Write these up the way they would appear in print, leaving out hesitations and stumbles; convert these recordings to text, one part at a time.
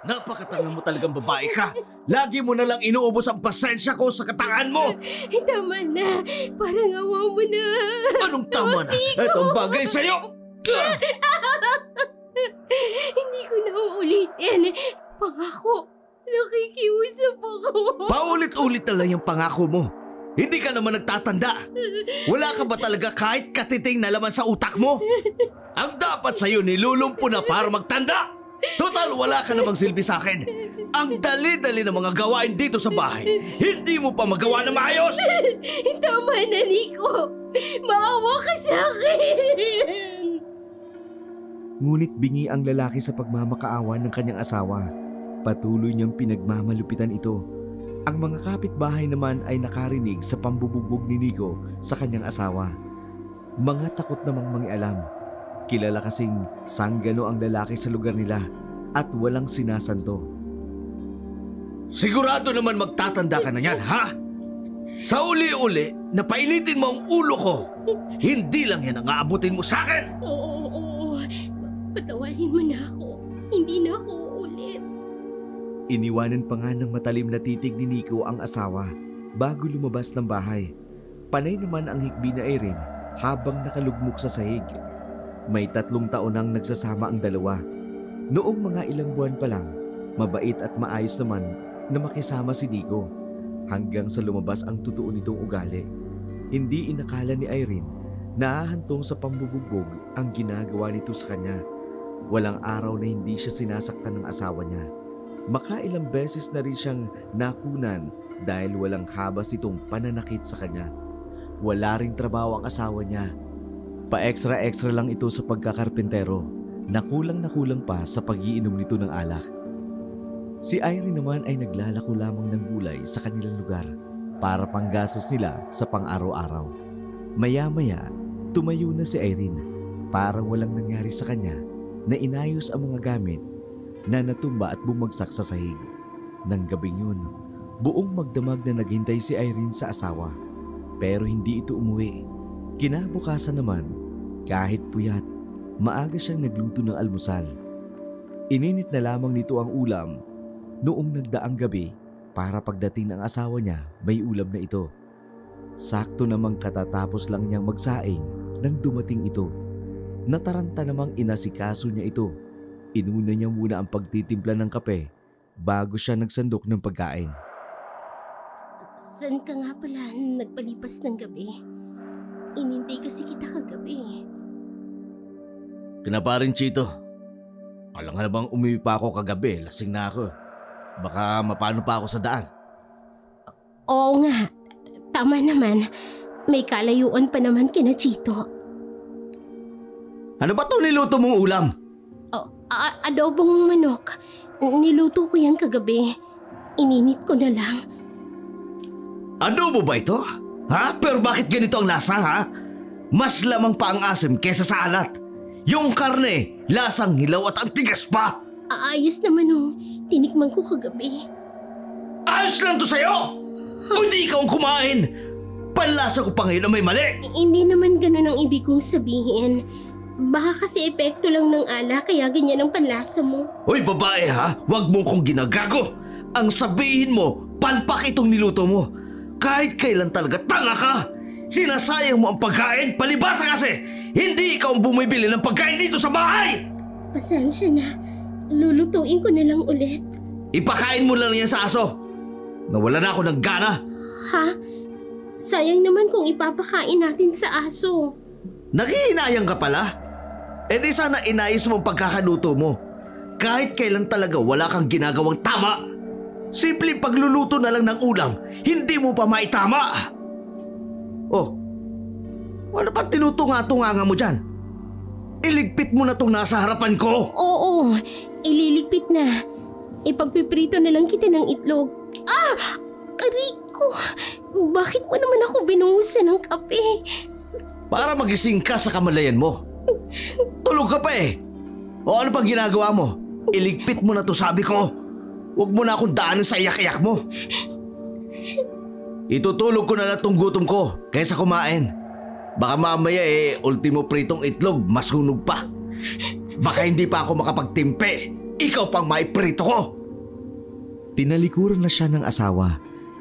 Napakatanga mo talagang babae ka. Lagi mo na lang inuubos ang pasensya ko sa katangahan mo. Tama na. Parang awa mo na. Anong tama na? Ito ang bagay sa'yo. Hindi ko na uulitin. Pangako, nakikiusap ako. Paulit-ulit na lang yung pangako mo. Hindi ka naman nagtatanda. Wala ka ba talaga kahit katiting na laman sa utak mo? Ang dapat sa'yo nilulumpo na para magtanda. Total, wala ka namang silbi sa akin. Ang dali-dali ng mga gawain dito sa bahay. Hindi mo pa magawa na maayos. Tama na, Nico. Maawa ka sa akin. Ngunit bingi ang lalaki sa pagmamakaawa ng kanyang asawa. Patuloy niyang pinagmamalupitan ito. Ang mga kapitbahay naman ay nakarinig sa pambubugbog ni Nico sa kanyang asawa. Mga takot namang mangialam. Kilala kasing sanggano ang lalaki sa lugar nila at walang sinasanto. Sigurado naman magtatanda ka na yan, ha? Sa uli-uli, napainitin mo ang ulo ko. Hindi lang yan ang aabutin mo sa akin. Oo. Patawarin mo na ako. Hindi na ako uulit. Iniwanan pa nga ng matalim na titig ni Nico ang asawa bago lumabas ng bahay. Panay naman ang hikbi na Irene habang nakalugmok sa sahig. May 3 taon nang nagsasama ang dalawa. Noong mga ilang buwan pa lang, mabait at maayos naman na makisama si Nico hanggang sa lumabas ang totoo nitong ugali. Hindi inakala ni Irene na hahantong sa pambubugbog ang ginagawa nito sa kanya. Walang araw na hindi siya sinasaktan ng asawa niya. Makailang beses na rin siyang nakunan dahil walang habas itong pananakit sa kanya. Wala ring trabaho ang asawa niya. Pa-extra-extra lang ito sa pagkakarpentero. Nakulang pa sa pag-iinom nito ng alak. Si Irene naman ay naglalako lamang ng gulay sa kanilang lugar para panggastos nila sa pang-araw-araw. Maya-maya, tumayo na si Irene. Parang walang nangyari sa kanya na inayos ang mga gamit na natumba at bumagsak sa sahig. Nang gabing yun, buong magdamag na naghintay si Irene sa asawa. Pero hindi ito umuwi. Kinabukasan naman, kahit puyat, maaga siyang nagluto ng almusal. Ininit na lamang nito ang ulam noong nagdaang gabi para pagdating ng asawa niya may ulam na ito. Sakto namang katatapos lang niyang magsaing nang dumating ito. Nataranta namang inasikaso niya ito. Inuna niya muna ang pagtitimpla ng kape bago siya nagsandok ng pagkain. Saan ka nga pala nagpalipas ng gabi? Inintay kasi kita kagabi. Kinaparin, Chito. Alam nga na bang umuwi pa ako kagabi? Lasing na ako. Baka mapano pa ako sa daan. Oo nga. Tama naman. May kalayuan pa naman kina Chito. Ano ba ito niluto mong ulam? Adobong manok. Niluto ko yan kagabi. Ininit ko na lang. Adobo ba ito? Ha? Pero bakit ganito ang lasa, ha? Mas lamang pa ang asim kesa sa alat. Yung karne, lasang hilaw at ang tigas pa. Ayos naman tinikman ko kagabi. Ayos lang to sa'yo! O di ikaw ang kumain! Panlasa ko pa ngayon na may mali! Hindi naman ganun ang ibig kong sabihin. Baka kasi epekto lang ng ala kaya ganyan ang panlasa mo. Hoy babae, ha? Huwag mo kong ginagago! Ang sabihin mo, palpak itong niluto mo. Kahit kailan talaga tanga ka! Sinasayang mo ang pagkain, palibasa kasi! Hindi ikaw ang bumibili ng pagkain dito sa bahay! Pasensya na. Lulutuin ko na lang ulit. Ipakain mo lang yan sa aso. Nawala na ako ng gana. Ha? Sayang naman kung ipapakain natin sa aso. Naghihinayang ka pala? E di sana inayos mo ang pagkakaluto mo. Kahit kailan talaga wala kang ginagawang tama. Simpleng pagluluto na lang ng ulam, hindi mo pa maitama. Oh, ano pa tinutunga-tunga mo dyan? Iligpit mo na itong nasa harapan ko. Oo, ililigpit na. Ipagpiprito na lang kita ng itlog. Rico! Bakit mo naman ako binuhusan ng kape? Para magising ka sa kamalayan mo. Tulog ka pa eh. O ano pang ginagawa mo? Iligpit mo na to, sabi ko. Huwag mo na akong daanin sa iyak-iyak mo. Itutulog ko na lang tong gutom ko kaysa kumain. Baka mamaya ultimo pritong itlog, masunog pa. Baka hindi pa ako makapagtimpe. ikaw pang maiprito ko! Tinalikuran na siya ng asawa.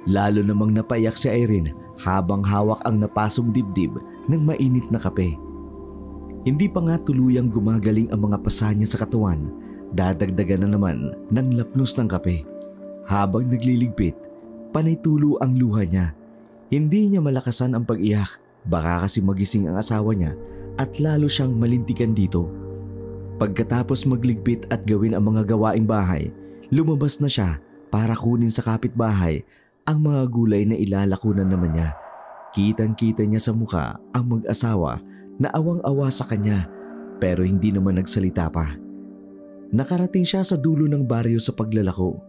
Lalo namang napaiyak si Irene habang hawak ang napasong dibdib ng mainit na kape. Hindi pa nga tuluyang gumagaling ang mga pasa niya sa katawan, dadagdagan na naman ng lapnos ng kape. Habang nagliligpit, panay tulo ang luha niya. Hindi niya malakasan ang pag-iyak, baka kasi magising ang asawa niya at lalo siyang malintikan dito. Pagkatapos magligpit at gawin ang mga gawaing bahay, lumabas na siya para kunin sa kapitbahay ang mga gulay na ilalakunan naman niya. Kitang-kita niya sa mukha ang mag-asawa na awang-awa sa kanya pero hindi naman nagsalita pa. Nakarating siya sa dulo ng baryo sa paglalako.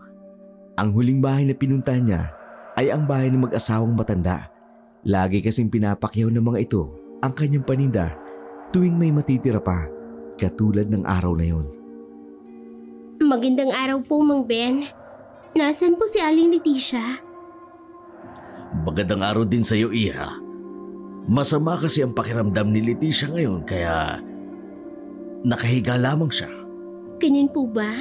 Ang huling bahay na pinuntahan niya ay ang bahay ng mag-asawang matanda. Lagi kasing pinapakyaw ng mga ito ang kanyang paninda tuwing may matitira pa, katulad ng araw na yon. Magandang araw po, Mang Ben. Nasaan po si Aling Leticia? Magandang araw din sa'yo, Iha. Masama kasi ang pakiramdam ni Leticia ngayon kaya nakahiga lamang siya. Ganun po ba?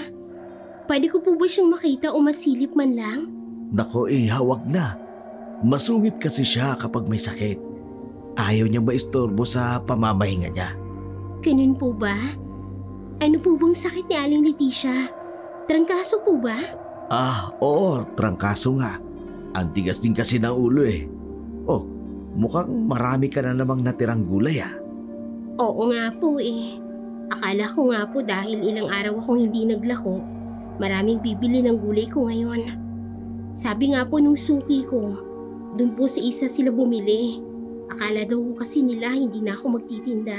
Pwede ko po ba siyang makita o masilip man lang? Nako, Iha, wag na. Masungit kasi siya kapag may sakit. Ayaw niyang maistorbo sa pamamahinga niya. Ganun po ba? Ano po bang sakit ni Aling Leticia? Trangkaso po ba? Oo, trangkaso nga. Ang tigas din kasi ng ulo eh. Oh, mukhang marami ka na namang natirang gulay ah. Oo nga po eh. Akala ko nga po dahil ilang araw akong hindi naglako, maraming bibili ng gulay ko ngayon. Sabi nga po nung suki ko, dun po sa isa sila bumili. Akala daw kasi nila hindi na ako magtitinda.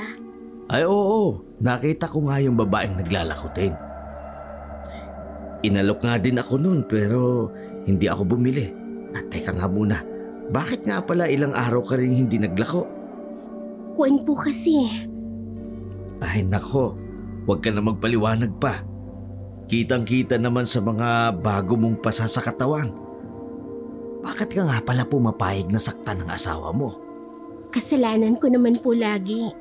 Ay oo, nakita ko nga yung babaeng naglalako din. Inalok nga din ako noon pero hindi ako bumili. At teka nga muna, bakit nga pala ilang araw ka rin hindi naglako? Kuwan po kasi. Ay nako, huwag ka na magpaliwanag pa. Kitang-kita naman sa mga bago mong pasa sa katawan. Bakit ka nga pala pumapayag na saktan ng asawa mo? Kasalanan ko naman po lagi.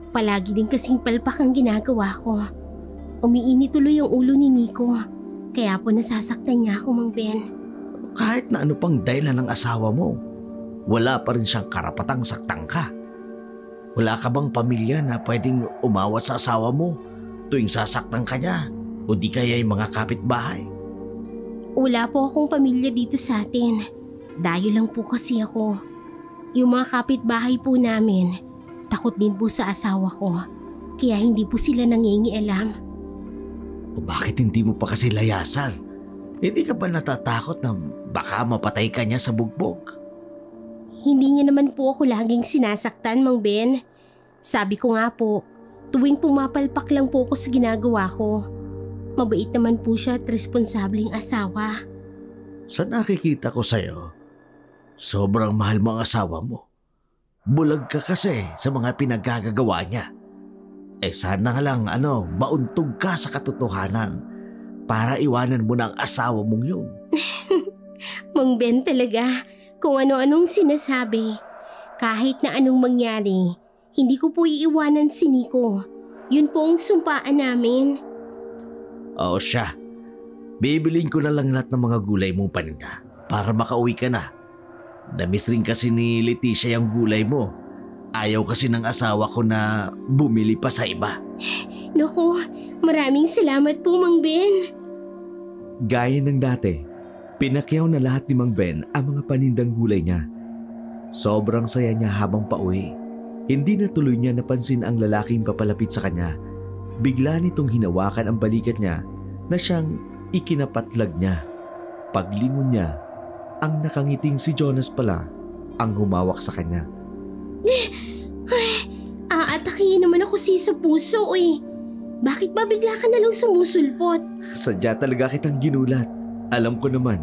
Palagi din kasing palpak ang ginagawa ko. Umiinit tuloy yung ulo ni Nico. Kaya po nasasaktan niya ako, Mang Ben. Kahit na ano pang dahilan ng asawa mo, wala pa rin siyang karapatang saktan ka. Wala ka bang pamilya na pwedeng umawat sa asawa mo tuwing sasaktan ka niya o di kaya yung mga kapitbahay? Wala po akong pamilya dito sa atin. Dayo lang po kasi ako. Yung mga kapitbahay po namin, takot din po sa asawa ko. Kaya hindi po sila nangingialam. O bakit hindi mo pa kasi layasan? Hindi ka ba natatakot na baka mapatay ka niya sa bugbog? Hindi niya naman po ako laging sinasaktan, Mang Ben. Sabi ko nga po, tuwing pumapalpak lang po ako sa ginagawa ko. Mabait naman po siya at responsableng asawa. Sa nakikita ko sa'yo, sobrang mahal mo ang asawa mo. Bulag ka kasi sa mga pinaggagawa niya. Sana nga lang mauntog ka sa katotohanan para iwanan mo na ang asawa mong yun. Mang Ben talaga, kung ano-anong sinasabi. Kahit na anong mangyari, hindi ko po iiwanan si Nico. Yun po ang sumpaan namin. Oo siya. Bibilin ko na lang lahat ng mga gulay mong paninda para makauwi ka na. Namiss rin kasi ni Leticia yung gulay mo. Ayaw kasi ng asawa ko na bumili pa sa iba. Naku, maraming salamat po, Mang Ben. Gaya ng dati, pinakyaw na lahat ni Mang Ben ang mga panindang gulay niya. Sobrang saya niya habang pauwi. Hindi na tuloy niya napansin ang lalaking papalapit sa kanya. Bigla nitong hinawakan ang balikat niya na siyang ikinapatlag niya. Paglingon niya, ang nakangiting si Jonas pala ang humawak sa kanya. Aatakihin naman ako sa puso eh. Bakit ba bigla ka nalang sumusulpot? Sadya talaga kitang ginulat. Alam ko naman,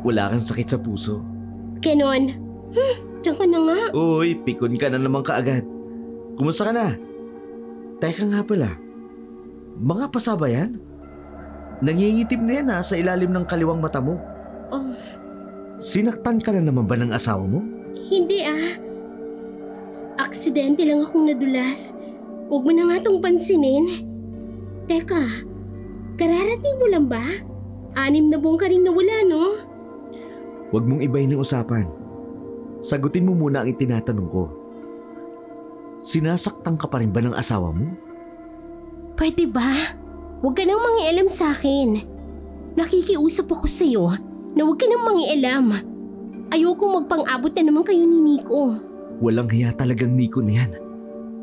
wala kang sakit sa puso. Ganon. Diyan ka na nga. Uy, pikon ka na naman kaagad. Kumusta ka na? Teka nga pala, mga pasa ba yan? Nangingitim na yan sa ilalim ng kaliwang mata mo. Oh, Sinaktan ka na naman ba ng asawa mo? hindi Aksidente lang akong nadulas. Huwag mo na nga tong pansinin. Teka, Kararating mo lang ba? 6 na buwan ka rin nawala, no? Huwag mong ibahin ang usapan. Sagutin mo muna ang itinatanong ko. Sinasaktan ka pa rin ba ng asawa mo? Pwede ba? Huwag ka nang mangialam sa akin. Nakikiusap ako sa'yo na huwag ka nang mangialam. Ayokong magpang-abot na naman kayo ni Nico. Walang hiya talagang Nico na yan.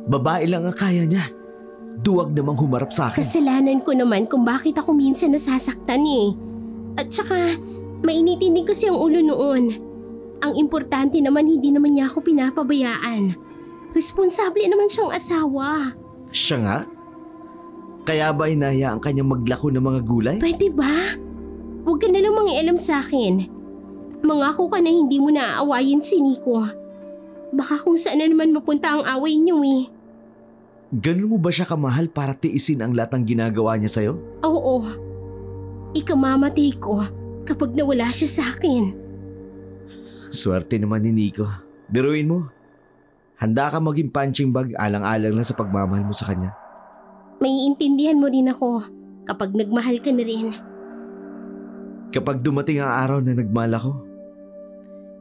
Babae lang ang kaya niya. Duwag namang humarap sa akin. Kasalanan ko naman kung bakit ako minsan nasasaktan eh. At saka, mainitin din kasi ang ulo noon. Ang importante naman hindi naman niya ako pinapabayaan. Responsable naman siyang asawa. Siya nga? Kaya ba hinahayaan kanyang maglako ng mga gulay? Pwede ba? Huwag ka nalang mangialam sa akin. Mangako ka na hindi mo naaawayin si Nico. Baka kung saan na naman mapunta ang away niyo eh. Ganun mo ba siya kamahal para tiisin ang lahat ng ginagawa niya sa'yo? Oo. Ikamamatay ko kapag nawala siya sa akin. Swerte naman ni Nico. Biruin mo. Handa ka maging punching bag alang-alang lang sa pagmamahal mo sa kanya. Maiintindihan mo rin ako kapag nagmahal ka na rin. Kapag dumating ang araw na nagmahal ako,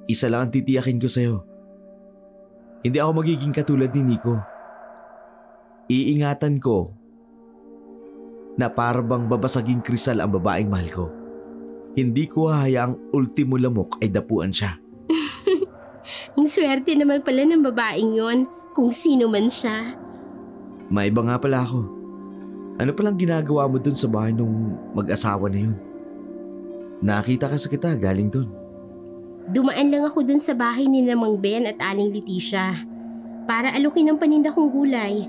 isa lang ang titiyakin ko sa'yo. Hindi ako magiging katulad ni Nico. Iingatan ko na parabang babasaging kristal ang babaeng mahal ko. Hindi ko hahayaang ultimo lamok ay dapuan siya. Ang swerte naman pala ng babaeng yon kung sino man siya. May iba nga pala ako. Ano palang ginagawa mo dun sa bahay nung mag-asawa na yun? Nakita kasi kita galing dun. Dumaan lang ako dun sa bahay ni Mang Ben at Aling Leticia para alukin ang paninda kong gulay.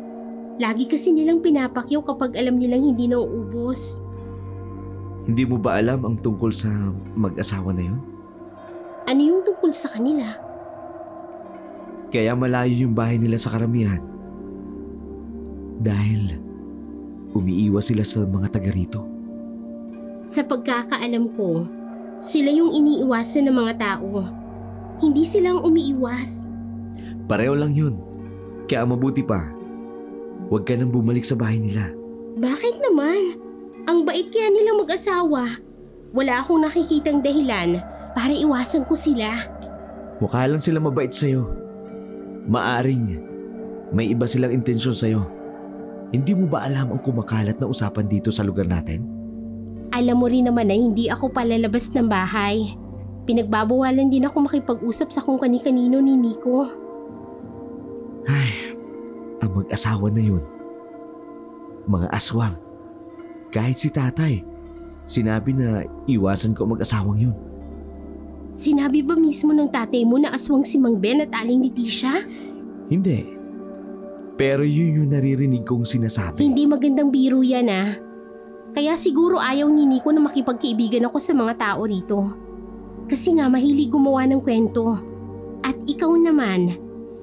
Lagi kasi nilang pinapakyaw kapag alam nilang hindi na uubos. Hindi mo ba alam ang tungkol sa mag-asawa na yun? Ano yung tungkol sa kanila? Kaya malayo yung bahay nila sa karamihan. Dahil umiiwas sila sa mga taga rito. Sa pagkakaalam ko, sila yung iniiwasan ng mga tao. Hindi silang umiiwas. Pareho lang yun. Kaya mabuti pa, huwag ka nang bumalik sa bahay nila. Bakit naman? Ang bait kaya nilang mag-asawa. Wala akong nakikitang dahilan para iwasan ko sila. Mukha lang sila mabait sa'yo. Maaring may iba silang intensyon sa'yo. Hindi mo ba alam ang kumakalat na usapan dito sa lugar natin? Alam mo rin naman na hindi ako palalabas ng bahay. Pinagbabawalan din ako makipag-usap sa kung kani-kanino ni Nico. Ay, ang mag-asawa na yun. Mga aswang. Kahit si tatay, sinabi na iwasan ko ang mag-asawang yun. Sinabi ba mismo ng tatay mo na aswang si Mang Ben at Aling Leticia? Hindi. Pero yun yung naririnig kong sinasabi. Hindi magandang biro yan ah. Kaya siguro ayaw ni Nico na makipagkaibigan ako sa mga tao rito. Kasi nga mahilig gumawa ng kwento. At ikaw naman,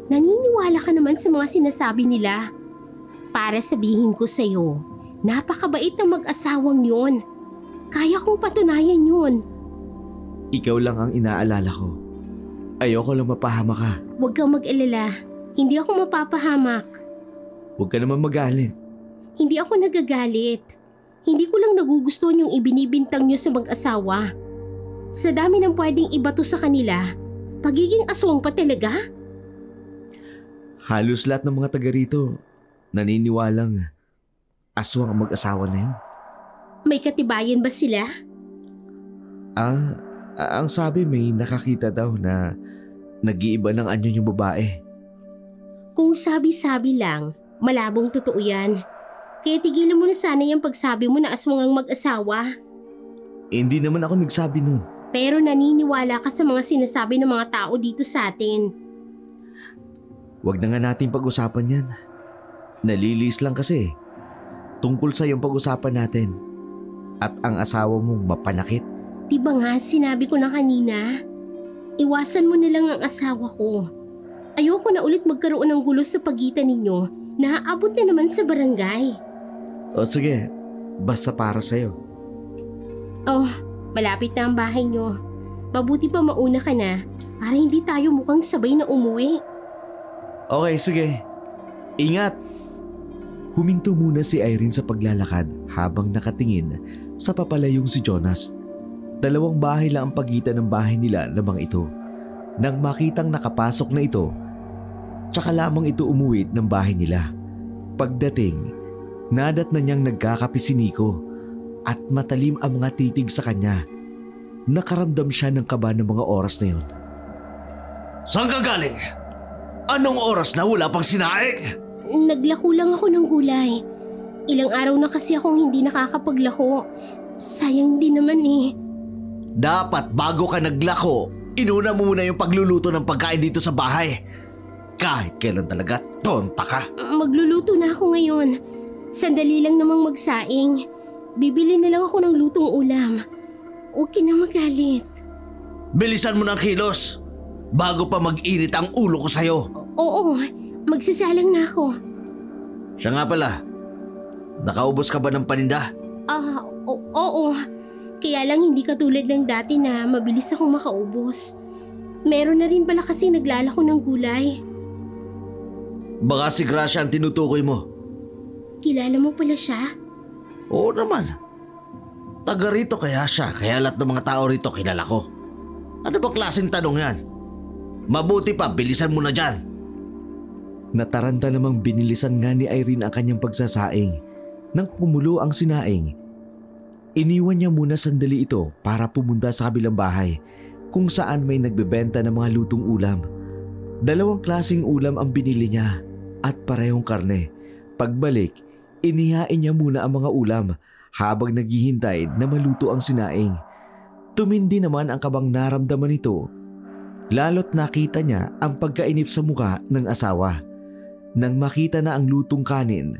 naniniwala ka naman sa mga sinasabi nila. Para sabihin ko sa'yo, napakabait ng mag-asawang yun. Kaya kong patunayan yun. Ikaw lang ang inaalala ko. Ayoko lang mapahama ka. Huwag kang mag-alala. Hindi ako mapapahamak. Huwag ka naman magalit. Hindi ako nagagalit. Hindi ko lang nagugustuhan yung ibinibintang nyo sa mag-asawa. Sa dami ng pwedeng ibato sa kanila, pagiging aswang pa talaga? Halos lahat ng mga taga rito naniniwalang aswang ang mag-asawa na yun. May katibayan ba sila? Ang sabi may nakakita daw na nag-iiba ng anyo yung babae. Kung sabi-sabi lang, malabong totoo yan. Kaya tigilan mo na sana yung pagsabi mo na aswang ang mag-asawa. Hindi naman ako nagsabi nun. Pero naniniwala ka sa mga sinasabi ng mga tao dito sa atin. Huwag na nga natin pag-usapan yan. Nalilis lang kasi. Tungkol sa yung pag-usapan natin. At ang asawa mong mapanakit. Diba nga sinabi ko na kanina? Iwasan mo na lang ang asawa ko. Ayoko na ulit magkaroon ng gulo sa pagitan ninyo na aabot na naman sa barangay. O sige, basta para sa'yo. Oh, malapit na ang bahay nyo. Mabuti pa mauna ka na para hindi tayo mukhang sabay na umuwi. Okay, sige. Ingat! Huminto muna si Irene sa paglalakad habang nakatingin sa papalayong si Jonas. 2 bahay lang ang pagitan ng bahay nila lamang ito. Nang makitang nakapasok na ito, tsaka lamang ito umuwi ng bahay nila. Pagdating, nadat na niyang nagkakape si Nico at matalim ang mga titig sa kanya. Nakaramdam siya ng kaba ng mga oras na yun. Saan ka galing? Anong oras na wala pang sinaing? Naglako lang ako ng gulay. Ilang araw na kasi akong hindi nakakapaglako. Sayang din naman eh. Dapat bago ka naglako, inuna mo muna yung pagluluto ng pagkain dito sa bahay. Kahit kailan talaga, tonta ka. Magluluto na ako ngayon. Sandali lang namang magsaing. Bibili na lang ako ng lutong ulam. Huwag ka na magalit. Bilisan mo ng kilos bago pa mag-init ang ulo ko sa'yo. Oo, magsasalang na ako. Siya nga pala, nakaubos ka ba ng paninda? Oo. Kaya lang hindi katulad ng dati na mabilis akong makaubos. Meron na rin pala kasi naglalako ng gulay. Baka si Gracia ang tinutukoy mo. Kilala mo pala siya? Oo naman. Taga rito kaya siya, kaya lahat ng mga tao rito kilala ko. Ano ba klaseng tanong yan? Mabuti pa, bilisan mo na dyan. Nataranta namang binilisan nga ni Irene ang kanyang pagsasaing. Nang kumulo ang sinaing, iniwan niya muna sandali ito para pumunta sa kabilang bahay kung saan may nagbebenta ng mga lutong ulam. 2 klaseng ulam ang binili niya at parehong karne. Pagbalik, inihain niya muna ang mga ulam habang naghihintay na maluto ang sinaing. Tumindi naman ang kabang naramdaman nito, lalo't nakita niya ang pagkainip sa muka ng asawa. Nang makita na ang lutong kanin,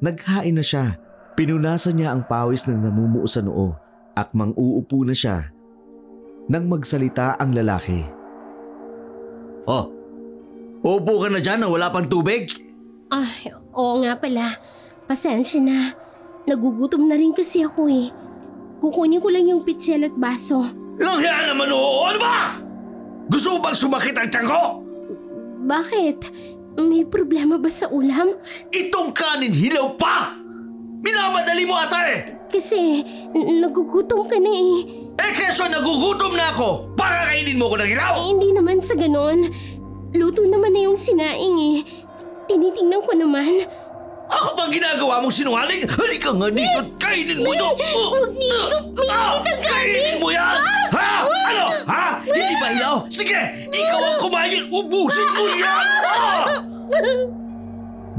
naghain na siya. Pinunasan niya ang pawis ng namumuo sa noo, akmang uupo na siya. Nang magsalita ang lalaki. Oh, upo ka na dyan na wala pang tubig? Ay, oo nga pala. Pasensya na. Nagugutom na rin kasi ako eh. Kukunin ko lang yung pitsel at baso. Langya naman oo, ano ba? Gusto mo bang sumakit ang tiyan ko? Bakit? May problema ba sa ulam? Itong kanin hilaw pa! Minamadali mo ata eh! Kasi nagugutom ka na eh. Eh keso nagugutom na ako para kainin mo ko ng hilaw! Hindi naman sa ganon. Luto naman na yung sinaing eh. Tinitingnan ko naman. Ako bang ginagawa mong sinungaling? Halika nga dito at kainin mo ito! Huwag dito! Mainit ang Kainin mo yan! Ha? Ano? Ha? Hindi ba hilaw? Sige! Ikaw ang kumain! Ubusin mo yan!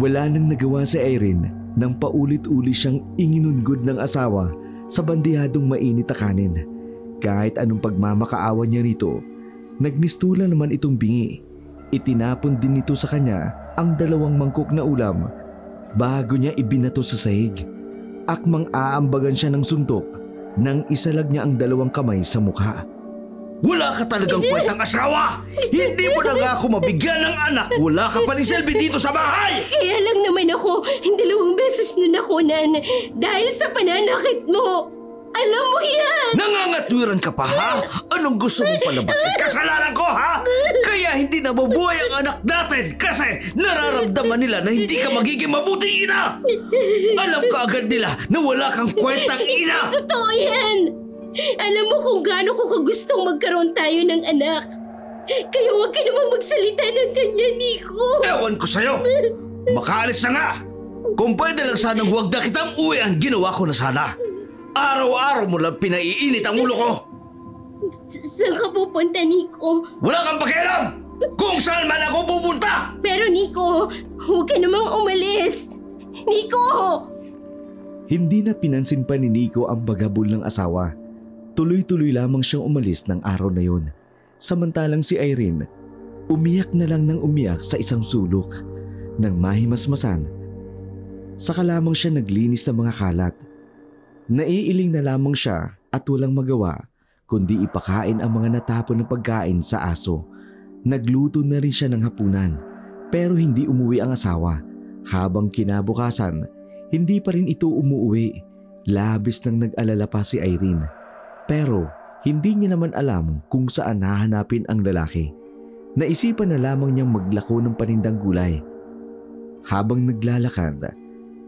Wala nang nagawa si Irene nang paulit-uli siyang inginunggod ng asawa sa bandihadong mainit na kanin. Kahit anong pagmamakaawa niya rito, nagmistula naman itong bingi. Itinapon din nito sa kanya ang 2 mangkok na ulam bago niya ibinato sa sahig. Akmang aambagan siya ng suntok nang isalag niya ang 2 kamay sa mukha. Wala ka talagang kwentang asawa! Hindi mo na nga ako mabigyan ng anak! Wala ka pa ni Selby dito sa bahay! Kaya lang naman ako 2 beses na nakunan dahil sa pananakit mo. Alam mo yan! Nangangatwiran ka pa ha? Anong gusto mong palabasin? Kasalanan ko ha? Kaya hindi nabubuhay ang anak natin kasi nararamdaman nila na hindi ka magiging mabuting ina! Alam ka agad nila na wala kang kwentang ina! Totoo yan! Alam mo kung gaano ko kagustong magkaroon tayo ng anak. Kaya huwag ka naman magsalita ng ganyan, Nico. Ewan ko sa'yo! Makaalis na nga! Kung pwede lang sanang huwag na kitang uwi ang ginawa ko na sana. Araw-araw mo lang pinaiinit ang ulo ko. Saan ka pupunta, Nico? Wala kang pakialam! Kung saan man ako pupunta! Pero Nico, huwag ka namang umalis. Nico! Hindi na pinansin pa ni Nico ang bagabol ng asawa. Tuloy-tuloy lamang siyang umalis ng araw na yun. Samantalang si Irene, umiyak na lang ng umiyak sa isang sulok. Nang mahimasmasan, saka lamang siya naglinis ng mga kalat. Naiiling na lamang siya at walang magawa kundi ipakain ang mga natapon ng pagkain sa aso. Nagluto na rin siya ng hapunan pero hindi umuwi ang asawa. Habang kinabukasan, hindi pa rin ito umuwi. Labis nang nag-alala pa si Irene. Pero hindi niya naman alam kung saan hahanapin ang lalaki. Naisipan na lamang niyang maglako ng panindang gulay. Habang naglalakad,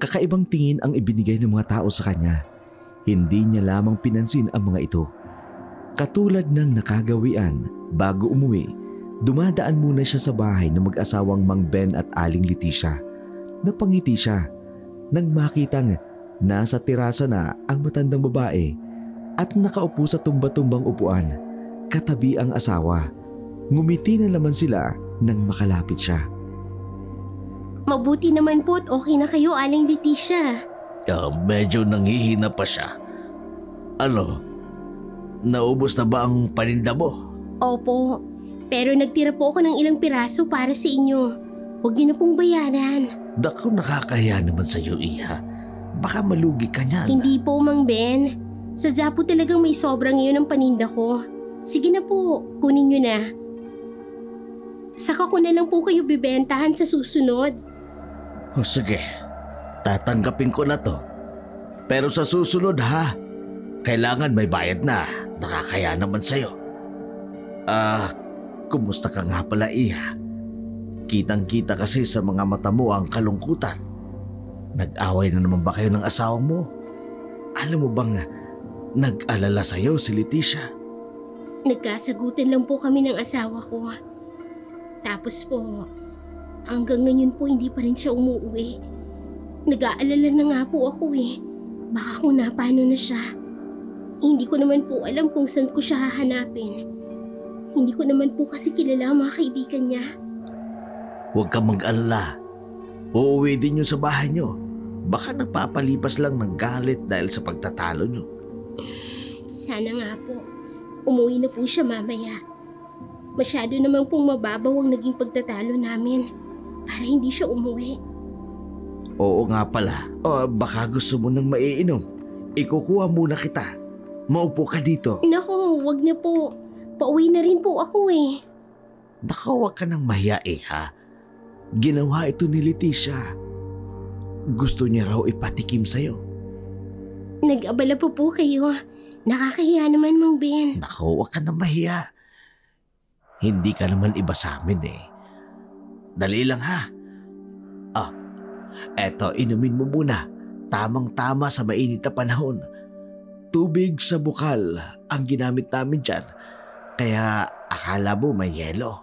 Kakaibang tingin ang ibinigay ng mga tao sa kanya. Hindi niya lamang pinansin ang mga ito. Katulad ng nakagawian, bago umuwi, dumadaan muna siya sa bahay ng mag-asawang Mang Ben at Aling Leticia. Napangiti siya nang makitang nasa terasa na ang matandang babae at nakaupo sa tumba-tumbang upuan, katabi ang asawa. Ngumiti na naman sila nang makalapit siya. Mabuti naman po at okay na kayo, Aling Leticia. Medyo nanghihina pa siya. Ano? Naubos na ba ang paninda mo? Opo, pero nagtira po ako ng ilang piraso para sa inyo. Huwag niyo na pong bayaran. Naku, nakakaya naman sa iyo, Iha. Baka malugi ka niyan. Hindi po, Mang Ben. Sadya po talagang may sobra ngayon ang paninda ko. Sige na po, kunin niyo na. Saka ko na lang po kayo bibentahan sa susunod. O sige, tatanggapin ko na to. Pero sa susunod ha, kailangan may bayad na. Nakakaya naman sa'yo. Kumusta ka nga pala, Iha? Kitang-kita kasi sa mga mata mo ang kalungkutan. Nag-away na naman ba kayo ng asawa mo? Alam mo bang nag-alala sa'yo si Leticia? Nagkasagutan lang po kami ng asawa ko. Tapos po, hanggang ngayon po hindi pa rin siya umuwi. Nag-aalala na nga po ako eh. Baka kung napano na siya. Hindi ko naman po alam kung saan ko siya hahanapin. Hindi ko naman po kasi kilala ang mga kaibigan niya. Huwag kang mag-alala. Uuwi din yun sa bahay niyo. Baka nagpapalipas lang ng galit dahil sa pagtatalo niyo. Sana nga po. Umuwi na po siya mamaya. Masyado naman pong mababaw ang naging pagtatalo namin para hindi siya umuwi. Oo nga pala. Baka gusto mo nang maiinom. Ikukuha muna kita. Maupo ka dito. Naku, wag na po. Pauwi na rin po ako eh. Naku, huwag ka nang mahiya ha. Ginawa ito ni Leticia. Gusto niya raw ipatikim sa'yo. Nag-abala po kayo. Nakakahiya naman, Mang Ben. Naku, huwag ka nang mahiya. Hindi ka naman iba sa amin eh. Dali lang ha. Eto, inumin mo muna. Tamang-tama sa mainit na panahon. Tubig sa bukal ang ginamit namin dyan. Kaya akala mo may yelo.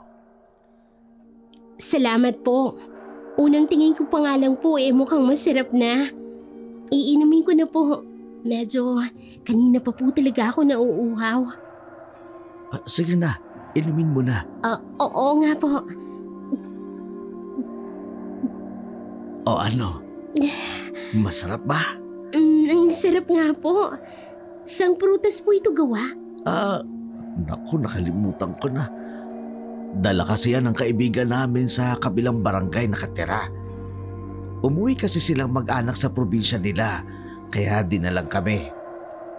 Salamat po. Unang tingin ko pa nga lang po mukhang masarap na. Iinumin ko na po. Medyo kanina pa po talaga ako nauuhaw. Sige na, inumin mo na. Oo nga po. O ano? Masarap ba? Ang sarap nga po. Sang prutas po ito gawa? Naku, nakalimutan ko na. Dala kasi yan ng kaibigan namin sa kabilang barangay nakatira. Umuwi kasi silang mag-anak sa probinsya nila, kaya dinalang kami.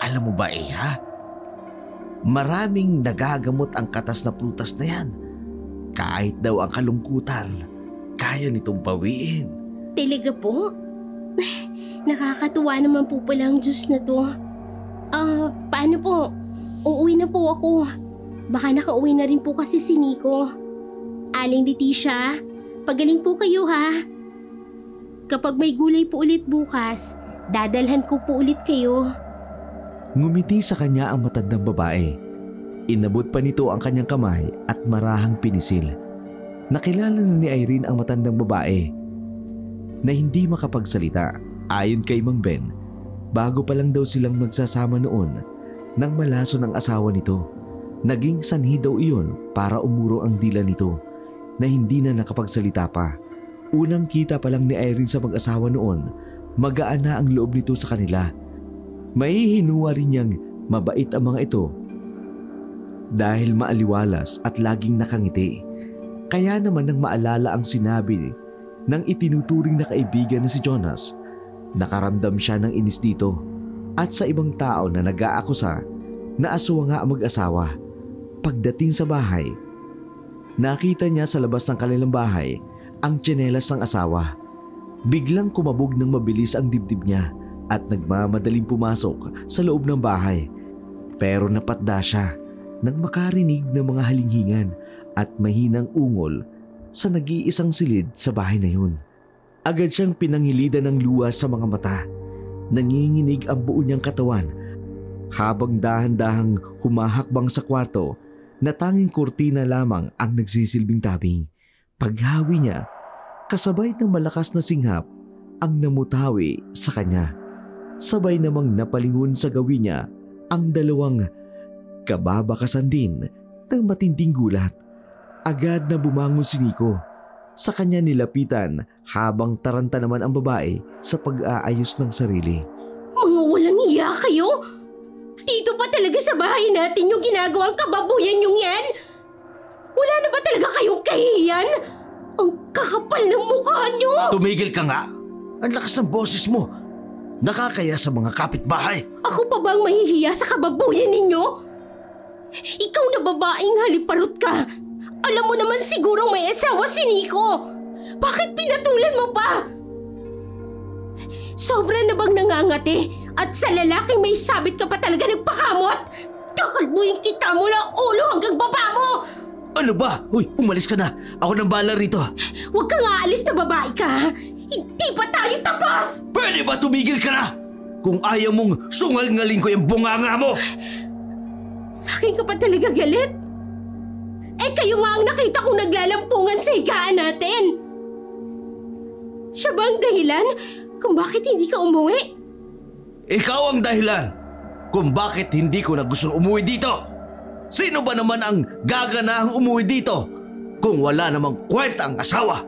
Alam mo ba Iha? Maraming nagagamot ang katas na prutas na yan. Kahit daw ang kalungkutan, kaya nitong bawiin. Talaga po? Nakakatuwa naman po pala ang juice na to. Paano po? Uuwi na po ako. Baka nakauwi na rin po kasi si Nico. Aling Leticia, pagaling po kayo ha. Kapag may gulay po ulit bukas, dadalhan ko po ulit kayo. Ngumiti sa kanya ang matandang babae. Inabot pa nito ang kanyang kamay at marahang pinisil. Nakilala na ni Irene ang matandang babae na hindi makapagsalita. Ayon kay Mang Ben, bago pa lang daw silang magsasama noon nang malaso ng asawa nito. Naging sanhi daw iyon para umuro ang dila nito na hindi na nakapagsalita pa. Unang kita pa lang ni Irene sa mag-asawa noon, magaan na ang loob nito sa kanila. Mahihinuwa rin niyang mabait ang mga ito dahil maaliwalas at laging nakangiti. Kaya naman nang maalala ang sinabi ng itinuturing na kaibigan na si Jonas, nakaramdam siya ng inis dito at sa ibang tao na nag-aakusa na aswa nga ang mag-asawa. Pagdating sa bahay, nakita niya sa labas ng kanilang bahay ang tsinelas ng asawa. Biglang kumabog ng mabilis ang dibdib niya at nagmamadaling pumasok sa loob ng bahay. Pero napatda siya nang makarinig ng mga halinghingan at mahinang ungol sa nag-iisang silid sa bahay na yun. Agad siyang pinangilidan ng luha sa mga mata. Nanginginig ang buo niyang katawan habang dahan-dahang humahakbang sa kwarto na tanging kurtina lamang ang nagsisilbing tabing. Paghawi niya, kasabay ng malakas na singhap ang namutawi sa kanya. Sabay namang napalingon sa gawin niya ang dalawang kababakasan din ng matinding gulat. Agad na bumangon si Nico. Sa kanya nilapitan habang taranta naman ang babae sa pag-aayos ng sarili. Mga walang iya kayo! Dito pa talaga sa bahay natin yung ginagawang kababuyan yung yan? Wala na ba talaga kayong kahihiyan? Ang kakapal ng mukha nyo! Tumigil ka nga! Ang lakas ng boses mo! Nakakaya sa mga kapitbahay! Ako pa ba ang mahihiya sa kababuyan ninyo? Ikaw na babaeng haliparot ka! Alam mo naman sigurong may asawa si Nico! Bakit pinatulan mo pa? Sobra na bang nangangati? At sa lalaking may sabit ka pa talaga nagpakamot? Kakalbuhin kita mula ulo hanggang baba mo! Ano ba? Uy, umalis ka na! Ako nang bahala rito! Huwag kang aalis na babae ka, ha? Hindi pa tayo tapos! Pwede ba tumigil ka na? Kung ayaw mong sungal-ngaling ko yung bunganga mo! Sa akin ka pa talaga galit? Eh kayo nga ang nakita kong naglalampungan sa higaan natin! Siya ba ang dahilan kung bakit hindi ka umuwi? Ikaw ang dahilan kung bakit hindi ko na gusto umuwi dito! Sino ba naman ang gaganahang umuwi dito kung wala namang kwenta ang asawa?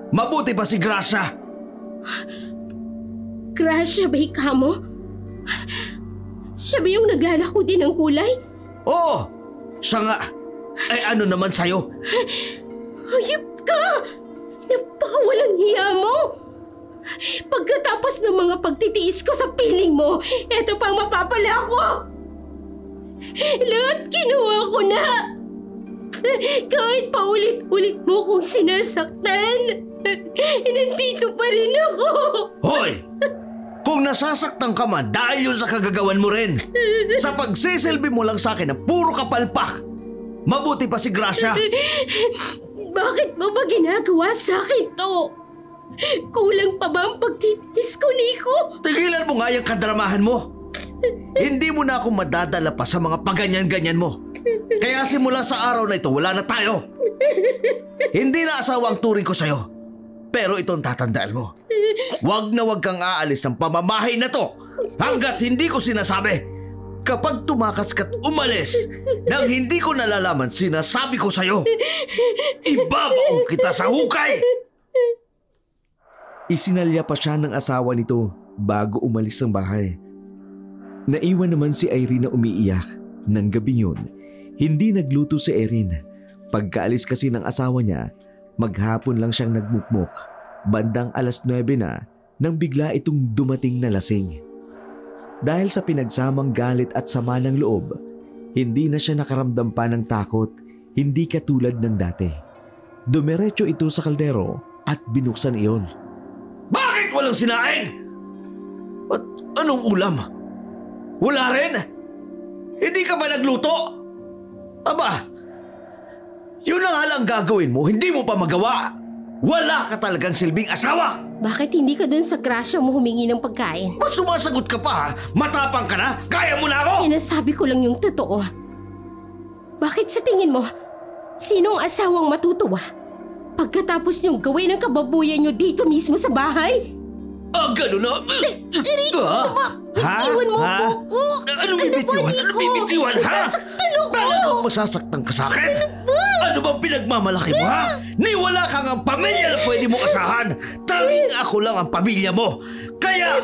Mabuti pa si Gracia! Gracia ba ikaw mo? Siya ba yung naglalako din ng kulay? Oo! Siya nga! Ay ano naman sa'yo? Hayop ka! Napakawalang hiya mo! Pagkatapos ng mga pagtitiis ko sa piling mo, eto pang mapapala ko! Lahat kinuha ko na! Kahit paulit-ulit mo kong sinasaktan, nandito pa rin ako! Hoy! Kung nasasaktan ka man dahil yun sa kagagawan mo rin, sa pagsisilbi mo lang sa akin na puro kapalpak, mabuti pa si Gracia! Bakit mo ba ginagawa sa akin to? Kulang pa ba ang pagtitiis ko, Nico? Tigilan mo nga yung kadramahan mo! Hindi mo na ako madadala pa sa mga paganyan-ganyan mo. Kaya simula sa araw na ito, wala na tayo. Hindi na asawa ang turing ko sa'yo. Pero itong tatandaan mo. Huwag na huwag kang aalis ng pamamahay na to hanggat hindi ko sinasabi. Kapag tumakas ka't umalis nang hindi ko nalalaman sinasabi ko sa'yo, ibabaon kita sa hukay! Isinalya pa siya ng asawa nito bago umalis ng bahay. Naiwan naman si Irene na umiiyak. Nang gabi yun, hindi nagluto si Erin. Pagkaalis kasi ng asawa niya, maghapon lang siyang nagmukmok. Bandang 9:00 na nang bigla itong dumating na lasing. Dahil sa pinagsamang galit at sama ng loob, hindi na siya nakaramdam pa ng takot, hindi katulad ng dati. Dumiretso ito sa kaldero at binuksan iyon. Bakit walang sinaing? At anong ulam? Wala rin? Hindi ka ba nagluto? Aba, yun na nga lang gagawin mo, hindi mo pa magawa. Wala ka talagang silbing asawa. Bakit hindi ka dun sa Gracia mo humingi ng pagkain? Ba't sumasagot ka pa ha? Matapang ka na? Kaya mo na ako? Sinasabi ko lang yung totoo. Bakit sa tingin mo, sinong asawang matutuwa? Pagkatapos niyong gawin ang kababuyan niyo dito mismo sa bahay? Ganun na? Rico, ito ba? Bitiwan mo Ha? ako! Anong bibitiwan? Anong bibitiwan, ha? Nasasaktan ako! Talagang masasaktan ka sa akin? Ano bang pinagmamalaki mo, ha? Ni wala kang ang pamilya na pwede mong asahan. Tanging ako lang ang pamilya mo. Kaya,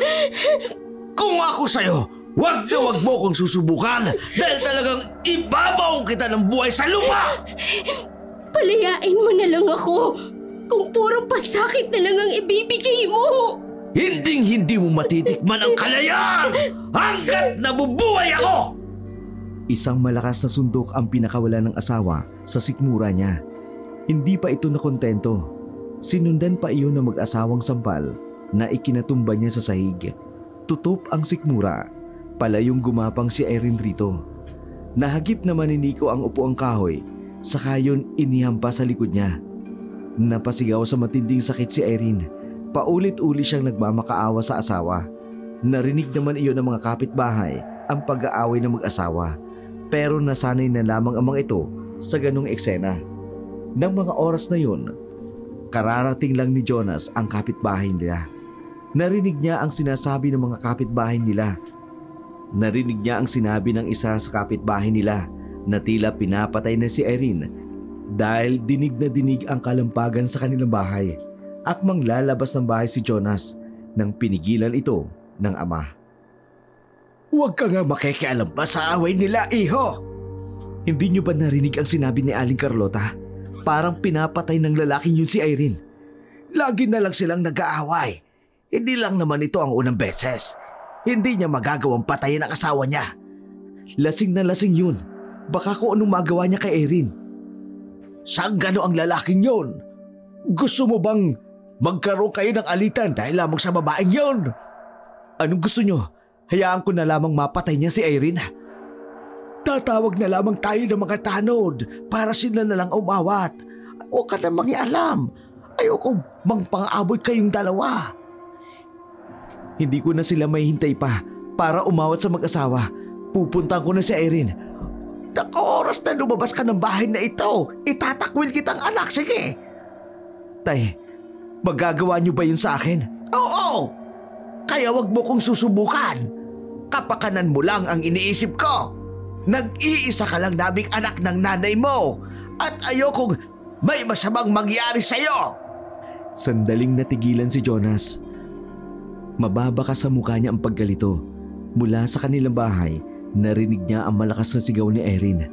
kung ako sa'yo, wag na wag mo kong susubukan dahil talagang ibabaw kita ng buhay sa lupa! Palayain mo na lang ako kung puro pasakit na lang ang ibibigay mo. Hinding-hindi mo matitikman ang kalayaan hanggat nabubuhay ako! Isang malakas na suntok ang pinakawala ng asawa sa sikmura niya. Hindi pa ito nakontento. Sinundan pa iyon ng mag-asawang sampal na ikinatumba niya sa sahig. Tutop ang sikmura. Palayong gumapang si Erin rito. Nahagip naman ni Nico ang upuang kahoy, saka yun inihampa sa likod niya. Napasigaw sa matinding sakit si Erin. Paulit-uli siyang nagmamakaawa sa asawa. Narinig naman iyon ng mga kapitbahay ang pag-aaway ng mag-asawa, pero nasanay na lamang ang mga ito sa ganong eksena. Nang mga oras na yun, kararating lang ni Jonas ang kapitbahay nila. Narinig niya ang sinasabi ng mga kapitbahay nila. Narinig niya ang sinabi ng isa sa kapitbahay nila na tila pinapatay na si Irene dahil dinig na dinig ang kalampagan sa kanilang bahay. Akmang lalabas ng bahay si Jonas nang pinigilan ito ng ama. Huwag ka nga makikialam pa sa away nila, iho! Hindi niyo ba narinig ang sinabi ni Aling Carlota? Parang pinapatay ng lalaking yun si Irene. Lagi na lang silang nag-aaway. Hindi lang naman ito ang unang beses. Hindi niya magagawang patayin ang asawa niya. Lasing na lasing yun. Baka kung anong magawa niya kay Irene. Sanggano ang lalaking yun? Gusto mo bang magkaroon kayo ng alitan dahil lamang sa babaeng yun? Anong gusto niyo? Hayaan ko na lamang mapatay niya si Irene. Tatawag na lamang tayo ng mga tanod para sila na lang umawat. Huwag ka na mangialam. Ayoko mangpang-abot kayong dalawa. Hindi ko na sila mahihintay pa para umawat sa mag-asawa. Pupuntahan ko na si Irene. Naku, oras na lumabas ka ng bahay na ito. Itatakwil kitang anak, sige. Tay, magagawa niyo ba yun sa akin? Oo! Kaya wag mo kong susubukan. Kapakanan mo lang ang iniisip ko. Nag-iisa ka lang naming anak ng nanay mo. At ayokong may masamang mangyari sa'yo. Sandaling natigilan si Jonas. Mababa ka sa mukha niya ang paggalito. Mula sa kanilang bahay, narinig niya ang malakas na sigaw ni Irene.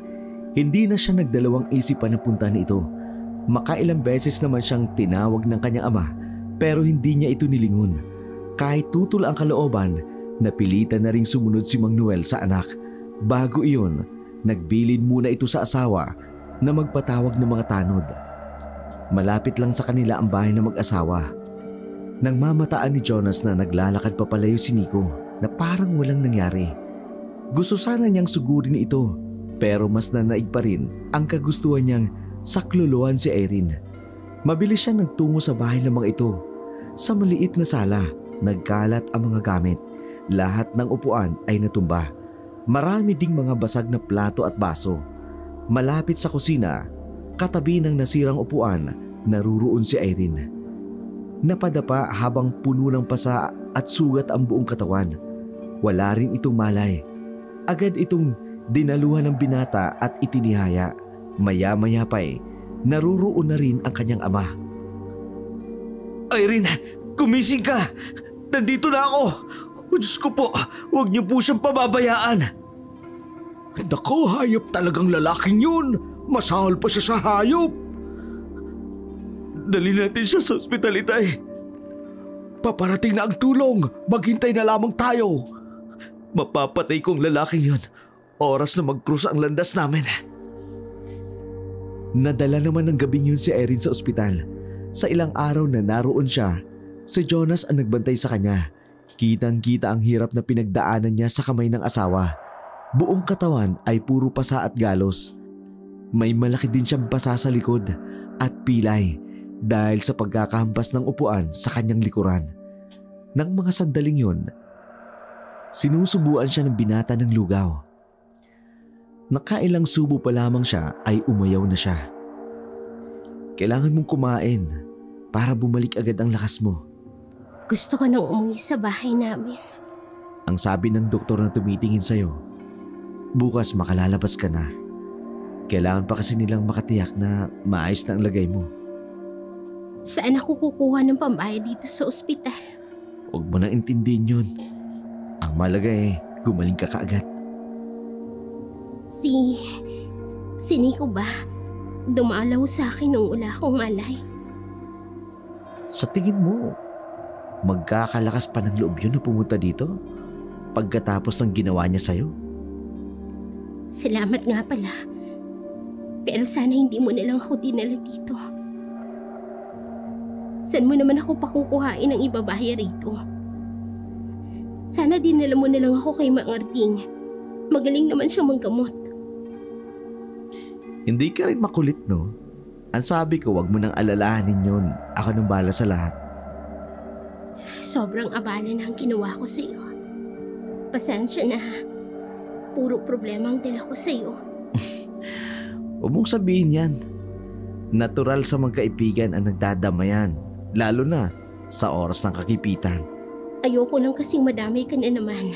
Hindi na siya nagdalawang isip pa na puntahan ito. Makailang beses naman siyang tinawag ng kanyang ama, pero hindi niya ito nilingon. Kahit tutol ang kalooban, napilitan na ring sumunod si Mang Noel sa anak. Bago iyon, nagbilin muna ito sa asawa na magpatawag ng mga tanod. Malapit lang sa kanila ang bahay ng mag-asawa. Nang mamataan ni Jonas na naglalakad papalayo si Nico na parang walang nangyari. Gusto sana niyang sugurin ito, pero mas nanaig pa rin ang kagustuhan niyang sakluluhan si Irene. Mabilis siya nagtungo sa bahay ng mga ito. Sa maliit na sala, nagkalat ang mga gamit. Lahat ng upuan ay natumba. Marami ding mga basag na plato at baso. Malapit sa kusina, katabi ng nasirang upuan, naruroon si Irene. Napadapa habang puno ng pasa at sugat ang buong katawan. Wala rin itong malay. Agad itong dinaluhan ng binata at itinihaya. Maya-maya pa'y naruroon na rin ang kanyang ama. Irene, gumising ka! Nandito na ako! O Diyos ko po, huwag niyo po siyang pababayaan. Naku, hayop talagang lalaking yun. Masahol pa siya sa hayop. Dali natin siya sa ospital, itay. Paparating na ang tulong. Maghintay na lamang tayo. Mapapatay kong lalaking yun. Oras na mag-cruise ang landas namin. Nadala naman ng gabing yun si Irene sa ospital. Sa ilang araw na naroon siya, si Jonas ang nagbantay sa kanya. Kitang-kita ang hirap na pinagdaanan niya sa kamay ng asawa. Buong katawan ay puro pasa at galos. May malaki din siyang pasa sa likod at pilay dahil sa pagkakahampas ng upuan sa kanyang likuran. Nang mga sandaling yun, sinusubuan siya ng binata ng lugaw. Nakailang subo pa lamang siya ay umayaw na siya. Kailangan mong kumain para bumalik agad ang lakas mo. Gusto ko nang umuwi sa bahay namin. Ang sabi ng doktor na tumitingin sa'yo, bukas makalalabas ka na. Kailangan pa kasi nilang makatiyak na maayos na ang lagay mo. Saan ako kukuha ng pambayad dito sa ospital? Huwag mo nang intindihin yun. Ang malaga gumaling ka kaagad. Si Nico ba? Dumalaw sa akin nung wala akong malay. Sa tingin mo, magkakalakas pa ng loob yun na pumunta dito pagkatapos ng ginawa niya sa'yo? Salamat nga pala. Pero sana hindi mo na lang ako dinala dito. Saan mo naman ako pakukuhain ng ibabaya rito? Sana dinala mo na lang ako kay Mang Arding. Magaling naman siya manggamot. Hindi ka rin makulit, no? Ang sabi ko, wag mo nang alalahanin yun. Ako nang bala sa lahat. Sobrang abala na ang ginawa ko sa iyo. Pasensya na. Puro problema ang dala ko sa iyo. Huwag mong sabihin yan. Natural sa magkaibigan ang nagdadamayan, lalo na sa oras ng kagipitan. Ayoko lang kasing madamay ka na naman.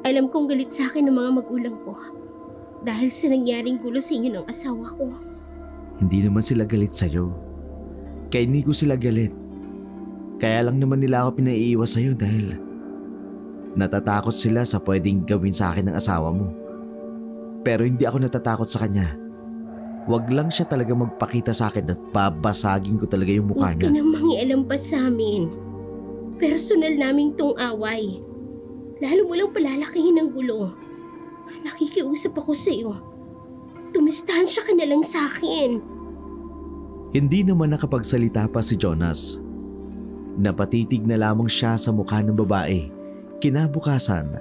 Alam kong galit sa akin ng mga magulang ko dahil sa nangyaring gulo sa inyo ng asawa ko. Hindi naman sila galit sa'yo. Kay Nico sila galit. Kaya lang naman nila ako pinaiiwas sa'yo dahil natatakot sila sa pwedeng gawin sa akin ng asawa mo. Pero hindi ako natatakot sa kanya. Wag lang siya talaga magpakita sa akin at babasagin ko talaga yung mukha Huwag ka niya. nang mangialam pa sa amin. Personal naming tong away. Lalo mo lang palalakihin ang gulo. Nakikiusap ako sa iyo. Tumistansya ka na lang sa akin. Hindi naman nakapagsalita pa si Jonas. Napatitig na lamang siya sa mukha ng babae. Kinabukasan,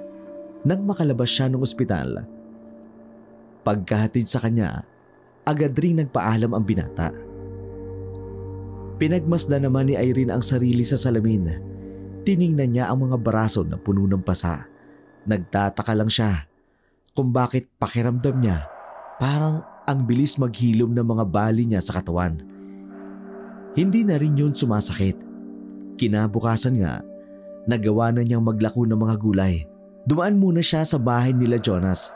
nang makalabas siya ng ospital. Pagkahatid sa kanya, agad rin nagpaalam ang binata. Pinagmasdan naman ni Irene ang sarili sa salamin. Tiningnan niya ang mga baraso na puno ng pasa. Nagtataka lang siya kung bakit pakiramdam niya parang ang bilis maghilom ng mga bali niya sa katawan. Hindi na rin yun sumasakit. Kinabukasan nga, nagawa na niyang maglako ng mga gulay. Dumaan muna siya sa bahay nila Jonas.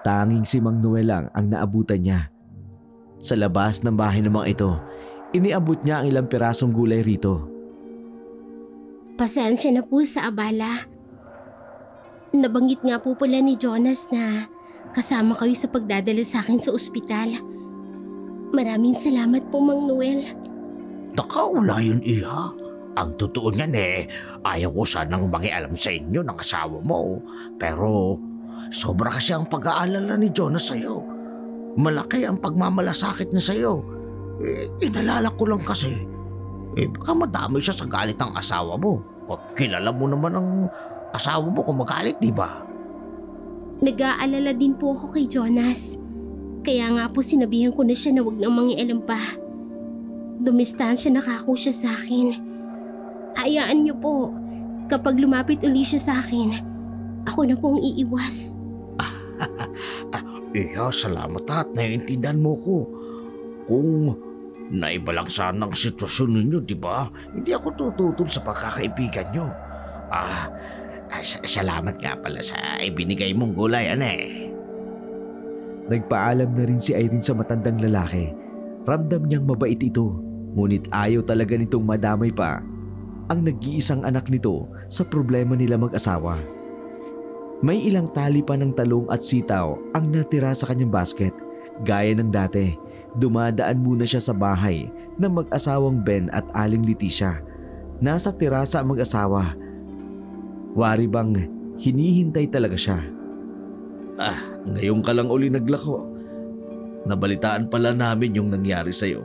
Tanging si Mang Noel lang ang naabutan niya. Sa labas ng bahay ng mga ito, iniabot niya ang ilang pirasong gulay rito. Pasensya na po sa abala. Nabanggit nga po pala ni Jonas na kasama kayo sa pagdadala sa akin sa ospital. Maraming salamat po, Mang Noel. Wala yun, Iha. Ang totoo niyan ayaw ko sanang mangialam sa inyo ng asawa mo. Pero sobra kasi ang pag-aalala ni Jonas sa'yo. Malaki ang pagmamalasakit niya sa'yo. Inalala ko lang kasi, baka madami siya sa galit ng asawa mo. O, kilala mo naman ang asawa mo kung magalit, di ba? Nag-aalala din po ako kay Jonas. Kaya nga po sinabihan ko na siya na wag nang mangialam pa. Dumistansya na kako siya sa akin. Hayaan niyo po, kapag lumapit uli siya sa akin, ako na pong iiwas. Iha, salamat at naiintindihan mo ko. Kung naiba lang sana ang sitwasyon ninyo, di ba? Hindi ako tututol sa pagkakaibigan nyo. Salamat nga pala sa ibinigay mong gulay, Nagpaalam na rin si Irene sa matandang lalaki. Ramdam niyang mabait ito, ngunit ayaw talaga nitong madamay pa ang nag-iisang anak nito sa problema nila mag-asawa. May ilang tali pa ng talong at sitaw ang natira sa kanyang basket. Gaya ng dati, dumadaan muna siya sa bahay ng mag-asawang Ben at Aling Leticia. Nasa terasa ang mag-asawa. Wari bang hinihintay talaga siya. Ngayon ka lang uli naglako. Nabalitaan pala namin yung nangyari sa'yo.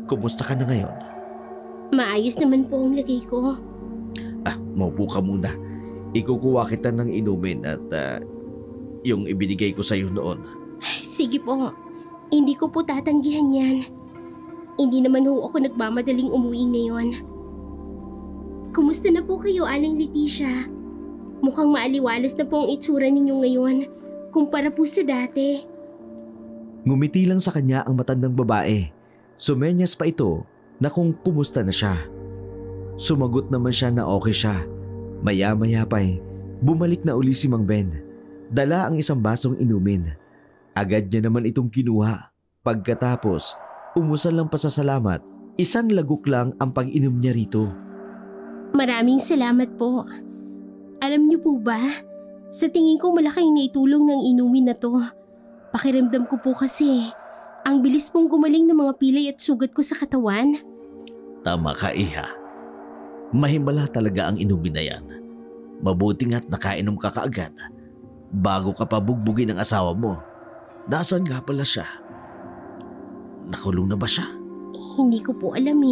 Kumusta ka na ngayon? Maayos naman po ang lagay ko. Maupo ka muna. Ikukuha kita ng inumin at yung ibinigay ko sa'yo noon. Sige po, hindi ko po tatanggihan yan. Hindi naman ho ako nagmamadaling umuwi ngayon. Kumusta na po kayo, Aling Leticia? Mukhang maaliwalas na po ang itsura ninyo ngayon kumpara po sa dati. Ngumiti lang sa kanya ang matandang babae. Sumenyas pa ito na kung kumusta na siya. Sumagot naman siya na okay siya. Maya-maya pa bumalik na uli si Mang Ben. Dala ang isang basong inumin. Agad niya naman itong kinuha. Pagkatapos, umusal ng pasasalamat. Isang lagok lang ang pag-inom niya rito. Maraming salamat po. Alam niyo po ba, sa tingin ko malaking naitulong ng inumin na to. Pakiramdam ko po kasi, ang bilis pong gumaling ng mga pilay at sugat ko sa katawan. Tama ka, Iha. Mahimala talaga ang inumin na yan. Mabuti nga't nakainom ka kaagad bago ka pa bugbugin ng asawa mo. Nasaan nga pala siya? Nakulong na ba siya? Hindi ko po alam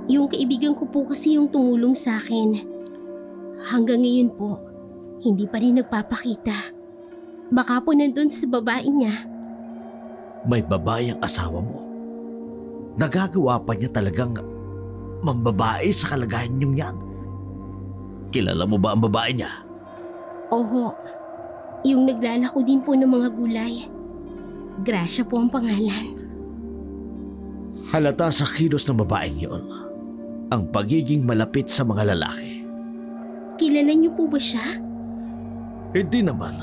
Yung kaibigan ko po kasi yung tumulong sa akin. Hanggang ngayon po, hindi pa rin nagpapakita. Baka po nandun sa babae niya. May babae ang asawa mo. Nagagawa pa niya talagang mambabae sa kalagayan niyong yan. Kilala mo ba ang babae niya? Oho, yung naglalako din po ng mga gulay. Gracia po ang pangalan. Halata sa kilos ng babaeng yon ang pagiging malapit sa mga lalaki. Kilala niyo po ba siya? Hindi naman.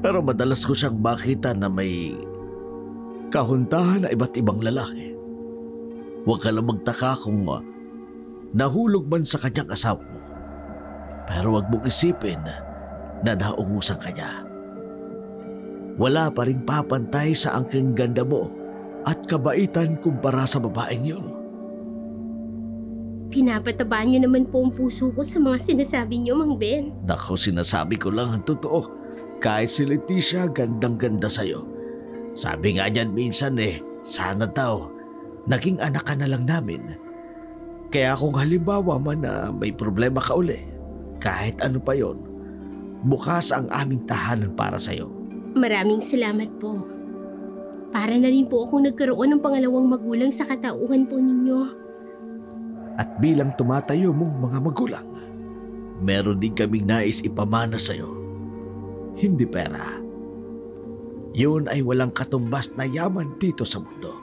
Pero madalas ko siyang makita na may kahuntahan na iba't ibang lalaki. Huwag ka lang magtaka kung nahulog man sa kanyang asawa mo. Pero huwag mong isipin na naungusan ka niya. Wala pa rin papantay sa angking ganda mo at kabaitan kumpara sa babaeng yun. Pinapatabaan niyo naman po ang puso ko sa mga sinasabi niyo, Mang Ben. Naku, sinasabi ko lang ang totoo. Kahit si Leticia, gandang-ganda sa'yo. Sabi nga niyan minsan sana daw, naging anak ka na lang namin. Kaya kung halimbawa man na may problema ka uli, kahit ano pa yon, bukas ang aming tahanan para sa'yo. Maraming salamat po. Para na rin po akong nagkaroon ng pangalawang magulang sa katauhan po ninyo. At bilang tumatayo mong mga magulang, meron din kaming nais ipamana sa'yo. Hindi pera. Yun ay walang katumbas na yaman dito sa mundo.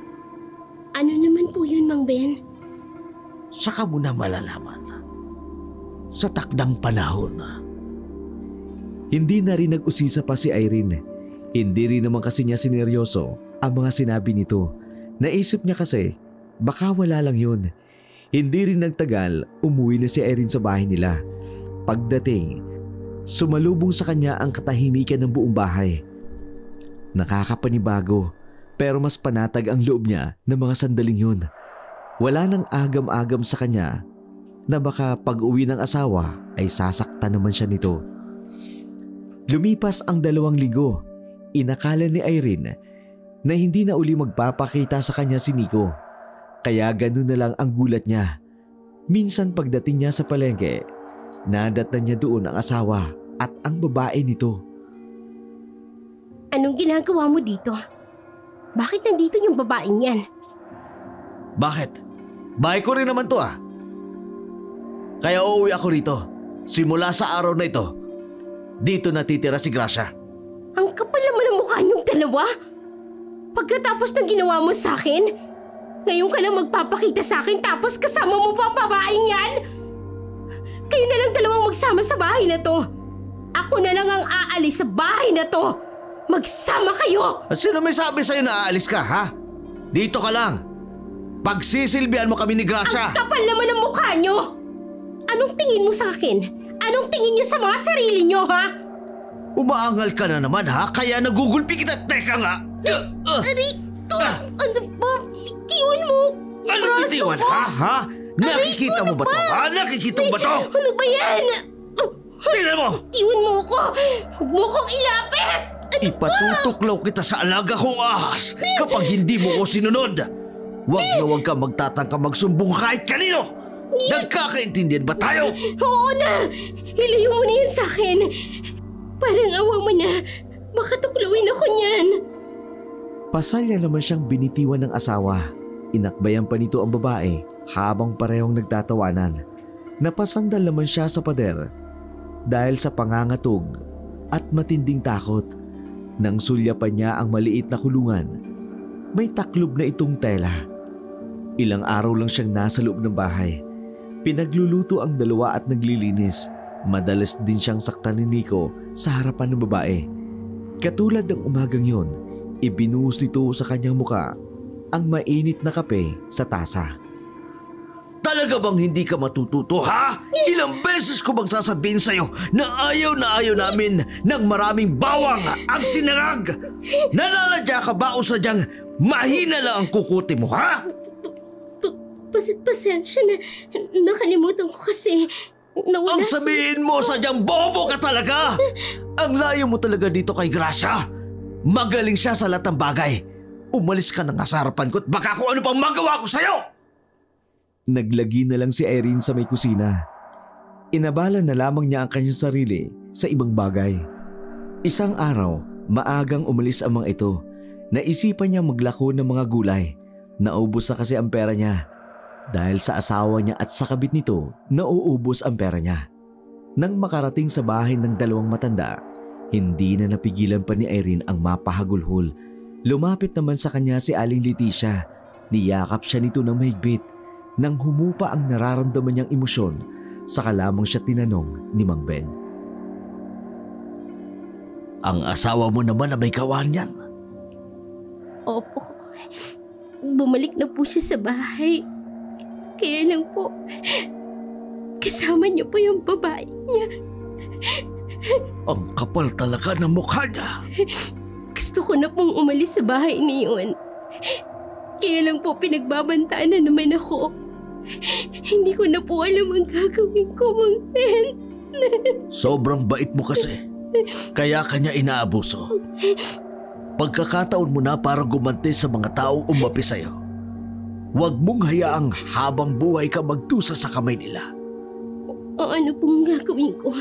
Ano naman po yun, Mang Ben? Saka mo na malalaman. Sa takdang panahon. Hindi na rin nag-usisa pa si Irene. Hindi rin naman kasi niya sineryoso ang mga sinabi nito. Naisip niya kasi, baka wala lang yun. Hindi rin nagtagal, umuwi na si Irene sa bahay nila. Pagdating, sumalubong sa kanya ang katahimikan ng buong bahay. Nakakapanibago, pero mas panatag ang loob niya ng mga sandaling yun. Wala nang agam-agam sa kanya na baka pag-uwi ng asawa ay sasaktan naman siya nito. Lumipas ang 2 linggo. Inakala ni Irene na hindi na uli magpapakita sa kanya si Nico. Kaya ganun na lang ang gulat niya. Minsan pagdating niya sa palengke, nadatnan niya doon ang asawa at ang babae nito. Anong ginagawa mo dito? Bakit nandito yung babaeng yan? Bakit? Bahay ko rin naman to Kaya uuwi ako rito. Simula sa araw na ito, dito natitira si Gracia. Ang kapal naman ang mukha niyong dalawa. Pagkatapos ng ginawa mo sa akin, ngayon ka lang magpapakita sa akin tapos kasama mo pa ang babaeng yan? Kayo na lang dalawang magsama sa bahay na to. Ako na lang ang aalis sa bahay na to. Magsama kayo! At sino may sabi sa'yo na aalis ka, ha? Dito ka lang. Pagsisilbihan mo kami ni Gracia. Ang kapal naman ang mukha niyo! Anong tingin mo sa akin? Anong tingin niyo sa mga sarili niyo, ha? Umaangal ka na naman, ha? Kaya nagugulpi kita. Teka nga. Arito! Ano ba? Bitiwan mo! Ano Braso bitiwan, ko! ha? Nakikita mo ba to? Ha? Nakikita mo ba to? Ano ba yan? Tingnan mo! Bitiwan mo ko! Huwag mo kong ilapit! Ipatutuklaw kita sa alaga kong ahas kapag hindi mo ko sinunod. Huwag na huwag ka magtatangka magsumbong kahit kanino. Nagkakaintindihan ba tayo? Oo na! Ilayo mo na yan sa akin. Parang awa mo na. Baka tuklawin ako niyan. Pasalya naman siyang binitiwan ng asawa. Inakbayan pa nito ang babae habang parehong nagtatawanan. Napasandal naman siya sa pader dahil sa pangangatog at matinding takot. Nang sulyapan niya ang maliit na kulungan, may taklob na itong tela. Ilang araw lang siyang nasa loob ng bahay. Pinagluluto ang dalawa at naglilinis. Madalas din siyang saktan ni Nico sa harapan ng babae. Katulad ng umagang yon, ibinuhos nito sa kanyang muka ang mainit na kape sa tasa. Talaga bang hindi ka matututo, ha? Ilang beses ko bang sasabihin sa'yo na ayaw namin ng maraming bawang ang sinangag? Nalalagya ka ba o sadyang mahina lang ang kukuti mo, ha? Pasensya na. Nakalimutan ko kasi. Nawala Ang sabihin mo, sadyang bobo ka talaga! Ang layo mo talaga dito kay Gracia. Magaling siya sa lahat ng bagay. Umalis ka na nga sa harapan ko at baka kung ano pang magawa ko sa'yo! Naglagi na lang si Irene sa may kusina. Inabala na lamang niya ang kanyang sarili sa ibang bagay. Isang araw, maagang umalis ang mga ito. Naisipan niya maglako ng mga gulay. Naubos na kasi ang pera niya. Dahil sa asawa niya at sa kabit nito, nauubos ang pera niya. Nang makarating sa bahay ng dalawang matanda, hindi na napigilan pa ni Irene ang mapahagulhol. Lumapit naman sa kanya si Aling Leticia. Niyakap siya nito ng mahigpit. Nang humupa ang nararamdaman niyang emosyon, saka lamang siya tinanong ni Mang Ben. Ang asawa mo naman na may kawan yan. Opo. Bumalik na po siya sa bahay. Kaya lang po, kasama niyo po yung babae niya. Ang kapal talaga ng mukha niya. Gusto ko na pong umalis sa bahay niyon. Kaya lang po pinagbabantaan na naman ako. Hindi ko na po alam ang gagawin ko, Mang Ben. Sobrang bait mo kasi. Kaya kanya inaabuso. Pagkakataon mo na para gumanti sa mga taong umapi sa'yo. Huwag mong hayaang habang buhay ka magtusa sa kamay nila. O ano pong gagawin ko?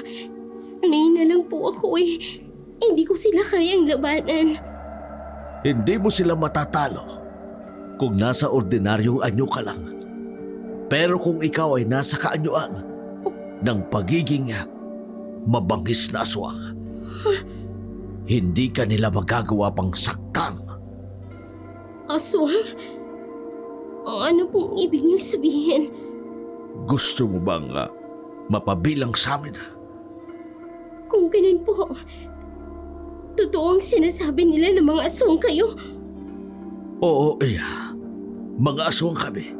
May na lang po ako eh. Hindi ko sila kayang labanan. Hindi mo sila matatalo kung nasa ordinaryong anyo ka lang. Pero kung ikaw ay nasa kaanyuan ng pagiging mabangis na aswang, hindi ka nila magagawa pang saktan. Aswang? O ano pong ibig niyo sabihin? Gusto mo bang mapabilang sa amin? Kung ganun po, totoo ang sinasabi nila ng mga aswang kayo? Oo, iya. Mga aswang kami.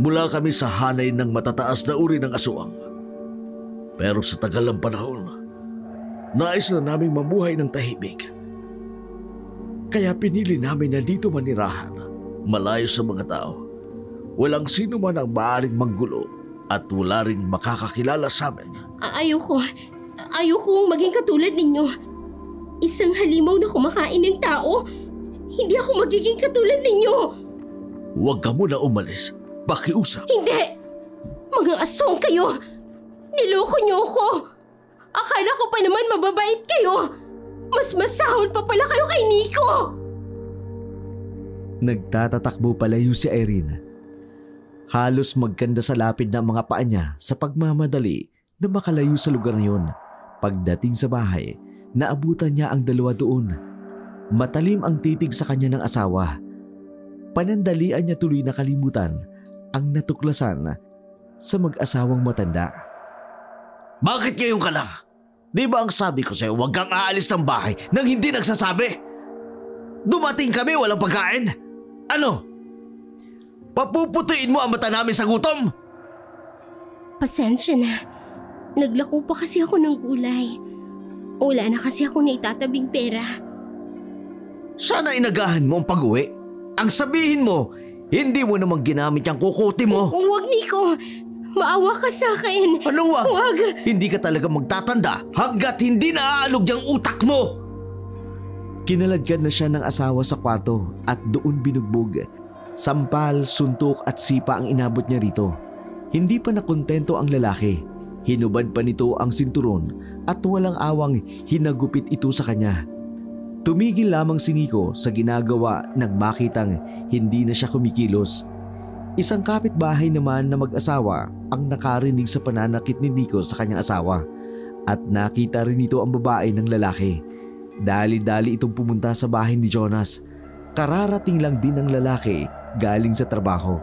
Mula kami sa hanay ng matataas na uri ng aswang. Pero sa tagal ng panahon, nais na naming mamuhay ng tahimik. Kaya pinili namin na dito manirahan, malayo sa mga tao. Walang sino man ang maaaring manggulo at wala ring makakakilala sa amin. Ayoko maging katulad ninyo. Isang halimaw na kumakain ng tao. Hindi ako magiging katulad ninyo. Huwag ka muna umalis. Pakiusap. Hindi! Mga aswang kayo! Niloko niyo ako! Akala ko pa naman mababait kayo! Mas masahol pa pala kayo kay Nico! Nagtatatakbo palayo si Irene. Halos magkanda sa lapid ng mga paa niya sa pagmamadali na makalayo sa lugar na yun. Pagdating sa bahay, naabutan niya ang dalawa doon. Matalim ang titig sa kanya ng asawa. Panandalian niya tuloy na kalimutan ang natuklasan sa mag-asawang matanda. Bakit ngayon ka lang? Di ba ang sabi ko sa'yo huwag kang aalis ng bahay nang hindi nagsasabi? Dumating kami walang pagkain. Ano? Papuputuin mo ang mata namin sa gutom? Pasensya na. Naglako pa kasi ako ng gulay. Wala na kasi ako na itatabing pera. Sana inagahan mo ang pag-uwi. Ang sabihin mo, hindi mo namang ginamit yung kukuti mo. Huwag, Nico! Maawa ka sa akin! Anong wag? Huwag! Hindi ka talaga magtatanda hanggat hindi naaalog yung utak mo! Kinaladkad na siya ng asawa sa kwarto at doon binugbog. Sampal, suntok at sipa ang inabot niya rito. Hindi pa nakontento ang lalaki. Hinubad pa nito ang sinturon at walang awang hinagupit ito sa kanya. Tumigil lamang si Nico sa ginagawa nang makitang hindi na siya kumikilos. Isang kapitbahay naman na mag-asawa ang nakarinig sa pananakit ni Nico sa kanyang asawa at nakita rin ito ang babae ng lalaki. Dali-dali itong pumunta sa bahay ni Jonas. Kararating lang din ng lalaki galing sa trabaho.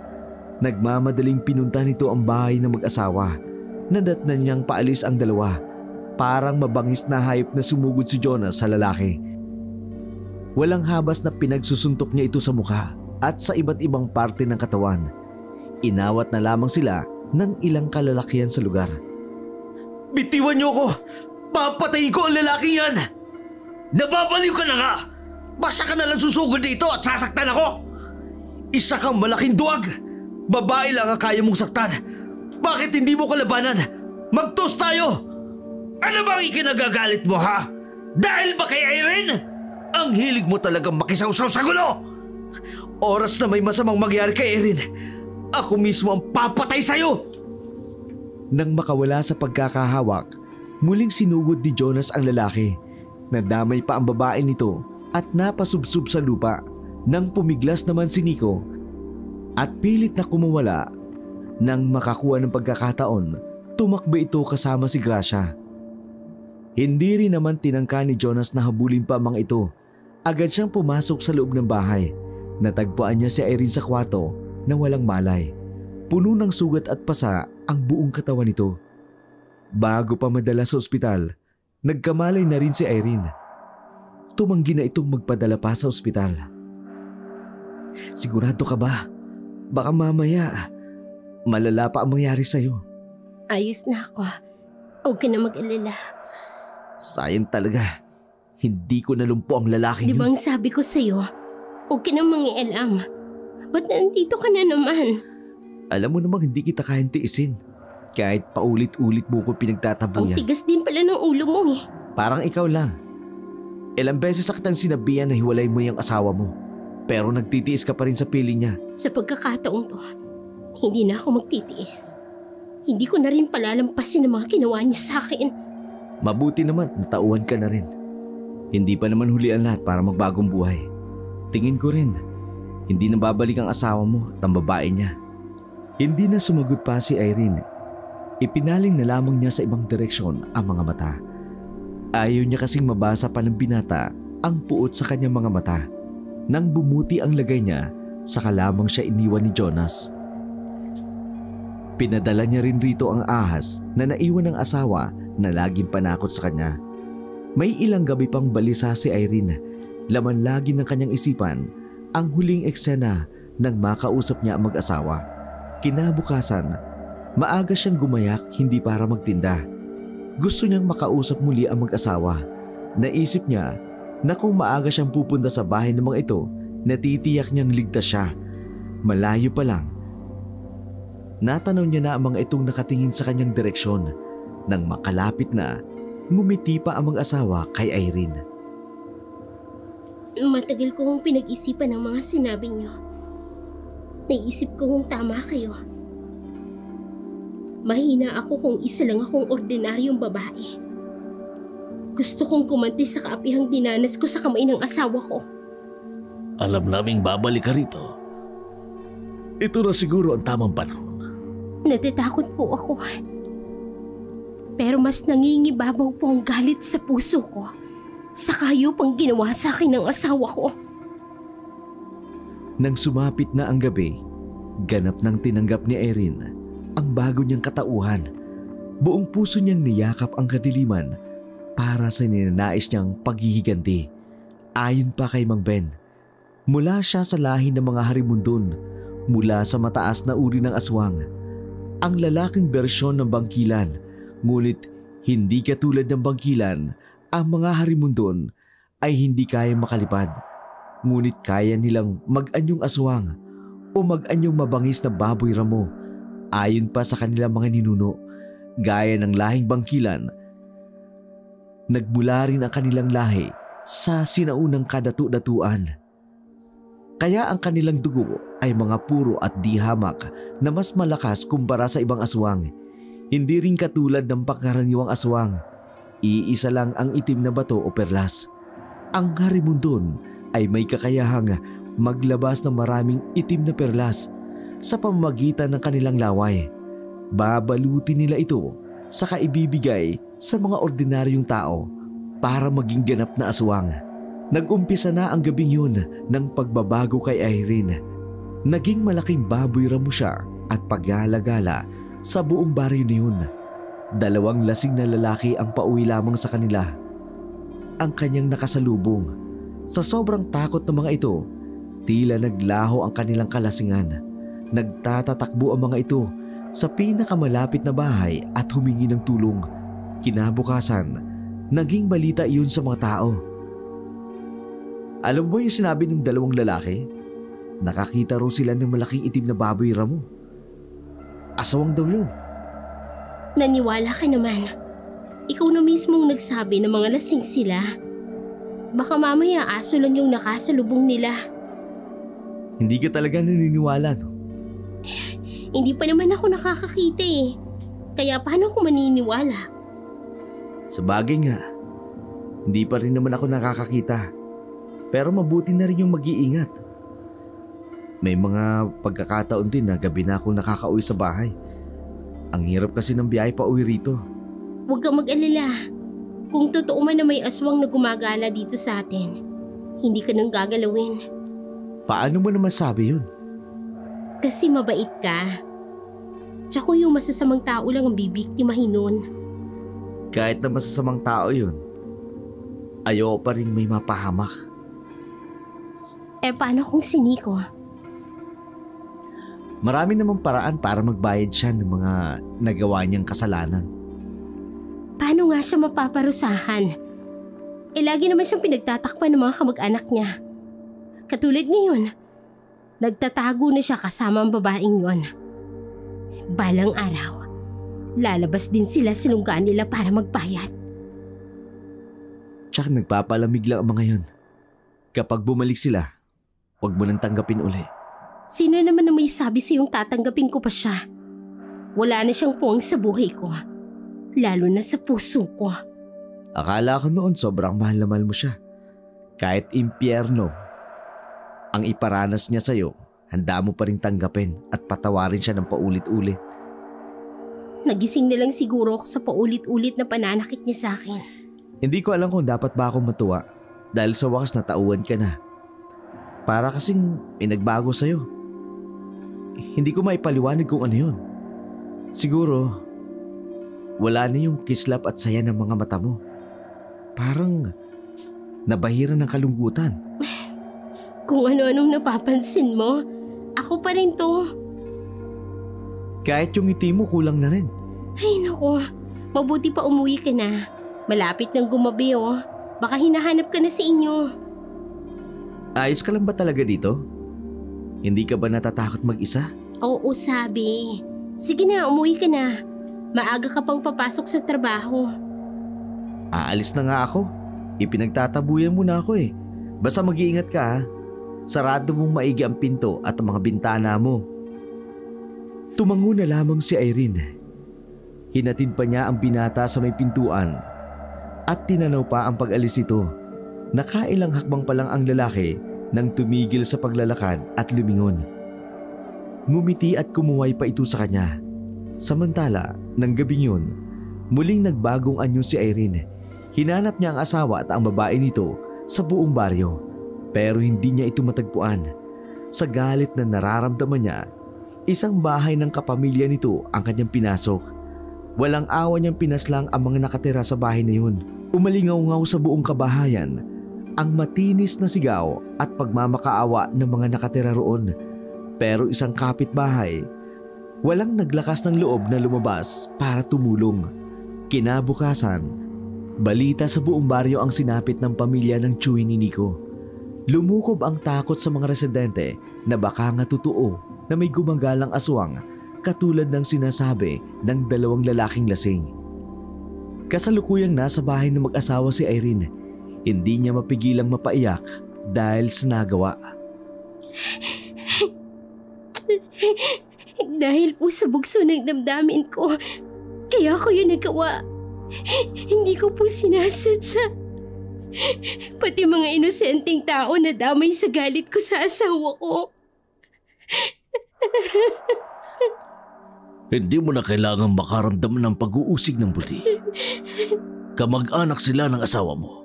Nagmamadaling pinunta nito ang bahay ng mag-asawa. Nadatnan niyang paalis ang dalawa. Parang mabangis na hayop na sumugod si Jonas sa lalaki. Walang habas na pinagsusuntok niya ito sa mukha at sa iba't ibang parte ng katawan. Inawat na lamang sila ng ilang kalalakihan sa lugar. Bitiwan niyo ko! Papatayin ko ang lalaki yan! Nababaliw ka na nga! Basta ka na lang susugod dito at sasaktan ako! Isa kang malaking duwag! Babae lang ang kaya mong saktan! Bakit hindi mo kalabanan? Magtos tayo! Ano bang ikinagagalit mo ha? Dahil ba kay Irene? Ang hilig mo talagang makisawsaw sa gulo! Oras na may masamang mangyari kay Irene, ako mismo ang papatay sa'yo! Nang makawala sa pagkakahawak, muling sinugod ni Jonas ang lalaki. Nadamay pa ang babae nito at napasubsob sa lupa. Nang pumiglas naman si Nico at pilit na kumawala, nang makakuha ng pagkakataon, Tumakbo ito kasama si Gracia. Hindi rin naman tinangka ni Jonas na habulin pa ang mga ito. Agad siyang pumasok sa loob ng bahay. Natagpuan niya si Irene sa kwarto na walang malay. Puno ng sugat at pasa ang buong katawan nito. Bago pa madala sa ospital, nagkamalay na rin si Irene. Tumanggi na itong magpadala pa sa ospital. Sigurado ka ba? Baka mamaya, malala pa ang mangyari sa'yo. Ayos na ako. Huwag ka na mag-alala. Sayang talaga. Hindi ko nalumpo ang lalaking Di ba ang sabi ko sa'yo, huwag ka na mangialam. Ba't nandito ka na naman? Alam mo namang hindi kita kayang tiisin. Kahit paulit-ulit mo ko Ang pinagtatabuyan. tigas din pala ng ulo mo eh. Parang ikaw lang. Ilang beses sa kitang sinabihan na hiwalay mo yung asawa mo. Pero nagtitiis ka pa rin sa piling niya. Sa pagkakataong to, hindi na ako magtitiis. Hindi ko na rin palalampasin ang mga ginawa niya sa akin. Mabuti naman natauhan ka na rin. Hindi pa naman huli ang lahat para magbagong buhay. Tingin ko rin, hindi na babalik ang asawa mo at ang babae niya. Hindi na sumagot pa si Irene. Ipinaling na lamang niya sa ibang direksyon ang mga mata. Ayaw niya kasing mabasa pa ng binata ang puot sa kanyang mga mata. Nang bumuti ang lagay niya, saka lamang siya iniwan ni Jonas. Pinadala niya rin rito ang ahas na naiwan ng asawa na laging panakot sa kanya. May ilang gabi pang balisa si Irene. Laman lagi ng kanyang isipan ang huling eksena nang makausap niya ang mag-asawa. Kinabukasan, maaga siyang gumayak hindi para magtinda. Gusto niyang makausap muli ang mag-asawa. Naisip niya na kung maaga siyang pupunta sa bahay ng mga ito, natitiyak niyang ligtas siya. Malayo pa lang. Natanaw niya na ang mga itong nakatingin sa kanyang direksyon. Nang makalapit na, ngumiti pa ang mag-asawa kay Irene. Matagal kong pinag-isipan ang mga sinabi niyo. Naisip ko kung tama kayo. Mahina ako kung isa lang akong ordinaryong babae. Gusto kong gumanti sa kaapihang dinanas ko sa kamay ng asawa ko. Alam naming babalik ka rito. Ito na siguro ang tamang panahon. Natatakot po ako. Pero mas nangingibabaw po ang galit sa puso ko sa hayop ang ginawa sa akin ng asawa ko. Nang sumapit na ang gabi, ganap nang tinanggap ni Irene ang bago niyang katauhan. Buong puso niyang niyakap ang kadiliman para sa ninanais niyang paghihiganti. Ayon pa kay Mang Ben, mula siya sa lahi ng mga harimundon, mula sa mataas na uri ng aswang. Ang lalaking bersyon ng bangkilan, ngunit hindi katulad ng bangkilan, ang mga harimundon ay hindi kayang makalipad. Ngunit kaya nilang mag-anyong aswang o mag-anyong mabangis na baboy ramo. Ayon pa sa kanilang mga ninuno, gaya ng lahing bangkilan, nagmula rin ang kanilang lahi sa sinaunang kadatu-datuan. Kaya ang kanilang dugo ay mga puro at di hamak na mas malakas kumpara sa ibang aswang. Hindi rin katulad ng pangkaraniwang aswang. Iisa lang ang itim na bato o perlas. Ang harimundon ay may kakayahang maglabas ng maraming itim na perlas sa pamamagitan ng kanilang laway. Babalutin nila ito sa kaibibigay sa mga ordinaryong tao para maging ganap na aswang. Nag-umpisa na ang gabing yun ng pagbabago kay Irene. Naging malaking baboy ramo siya at paggalagala sa buong baryo na yun. 2 lasing na lalaki ang pauwi lamang sa kanila. Ang kanyang nakasalubong. Sa sobrang takot ng mga ito, tila naglaho ang kanilang kalasingan. Nagtatatakbo ang mga ito sa pinakamalapit na bahay at humingi ng tulong. Kinabukasan, naging balita iyon sa mga tao. Alam mo yung sinabi ng 2 lalaki? Nakakita raw sila ng malaking itim na baboy ramo. Aswang daw yun. Naniwala ka naman. Ikaw na mismong nagsabi na mga lasing sila. Baka mamaya aso lang yung nakasalubong nila. Hindi ka talaga naniniwala, no? Hindi pa naman ako nakakakita eh. Kaya paano ako maniniwala? Sa bagay nga, hindi pa rin naman ako nakakakita. Pero mabuti na rin yung mag-iingat. May mga pagkakataon din na gabi na akong nakakauwi sa bahay. Ang hirap kasi ng biyahe pa uwi rito. Huwag kang mag-alala. Kung totoo man na may aswang na gumagala dito sa atin, hindi ka nang gagalawin. Paano mo naman sabi yun? Kasi mabait ka. Tsaka yung masasamang tao lang ang bibiktimahin nun. Kahit na masasamang tao yun, ayaw pa rin may mapahamak. Eh paano kung si Nico? Marami namang paraan para magbayad siya ng mga nagawa niyang kasalanan. Paano nga siya mapaparusahan? Eh lagi naman siyang pinagtatakpan ng mga kamag-anak niya. Katulad ngayon, nagtatago na siya kasama ang babaeng yon. Balang araw, lalabas din sila sa lunggaan nila para magbayad. Tsaka nagpapalamig lang ang mga yun. Kapag bumalik sila, huwag mo nang tanggapin uli. Sino naman na may sabi sa iyong tatanggapin ko pa siya? Wala na siyang puwang sa buhay ko. Lalo na sa puso ko. Akala ko noon sobrang mahal na mahal mo siya. Kahit impyerno ang iparanas niya sa'yo, handa mo pa rin tanggapin at patawarin siya ng paulit-ulit. Nagising na lang siguro ako sa paulit-ulit na pananakit niya sa akin. Hindi ko alam kung dapat ba akong matuwa dahil sa wakas natauhan ka na. Para kasing may nagbago sa'yo. Hindi ko maipaliwanag kung ano yun. Siguro, wala na yung kislap at saya ng mga mata mo. Parang nabahira ng kalungkutan. Kung ano-anong napapansin mo, ako pa rin to. Kahit yung ngiti mo kulang na rin. Ay naku, mabuti pa umuwi ka na. Malapit nang gumabi oh. Baka hinahanap ka na sa inyo. Ayos ka lang ba talaga dito? Hindi ka ba natatakot mag-isa? Oo, sabi. Sige na, umuwi ka na. Maaga ka pang papasok sa trabaho. Aalis na nga ako. Ipinagtatabuyan mo na ako eh. Basta mag-iingat ka ha. Sarado mong maigi ang pinto at ang mga bintana mo. Tumango na lamang si Irene. Hinatid pa niya ang binata sa may pintuan at tinanaw pa ang pag-alis nito. Nakailang hakbang pa lang ang lalaki nang tumigil sa paglalakad at lumingon. Ngumiti at kumuway pa ito sa kanya. Samantala, nang gabing yun, muling nagbagong anyo si Irene. Hinanap niya ang asawa at ang babae nito sa buong baryo. Pero hindi niya ito matagpuan. Sa galit na nararamdaman niya, isang bahay ng kapamilya nito ang kanyang pinasok. Walang awa niyang pinaslang ang mga nakatira sa bahay na yun. Umalingaw-ngaw sa buong kabahayan ang matinis na sigaw at pagmamakaawa ng mga nakatira roon. Pero isang kapitbahay, walang naglakas ng loob na lumabas para tumulong. Kinabukasan, balita sa buong baryo ang sinapit ng pamilya ng Chuy ni Nico. Lumukob ang takot sa mga residente na baka nga totoo na may gumagalang aswang katulad ng sinasabi ng dalawang lalaking lasing. Kasalukuyang nasa bahay ng mag-asawa si Irene, hindi niya mapigilang mapaiyak dahil sa nagawa. Dahil po sa bugso ng damdamin ko, kaya ko yun nagawa. Hindi ko po sinasadya. Pati mga inosenteng tao na damay sa galit ko sa asawa ko. Hindi mo na kailangang makaramdam ng pag-uusig ng buti. Kamag-anak sila ng asawa mo.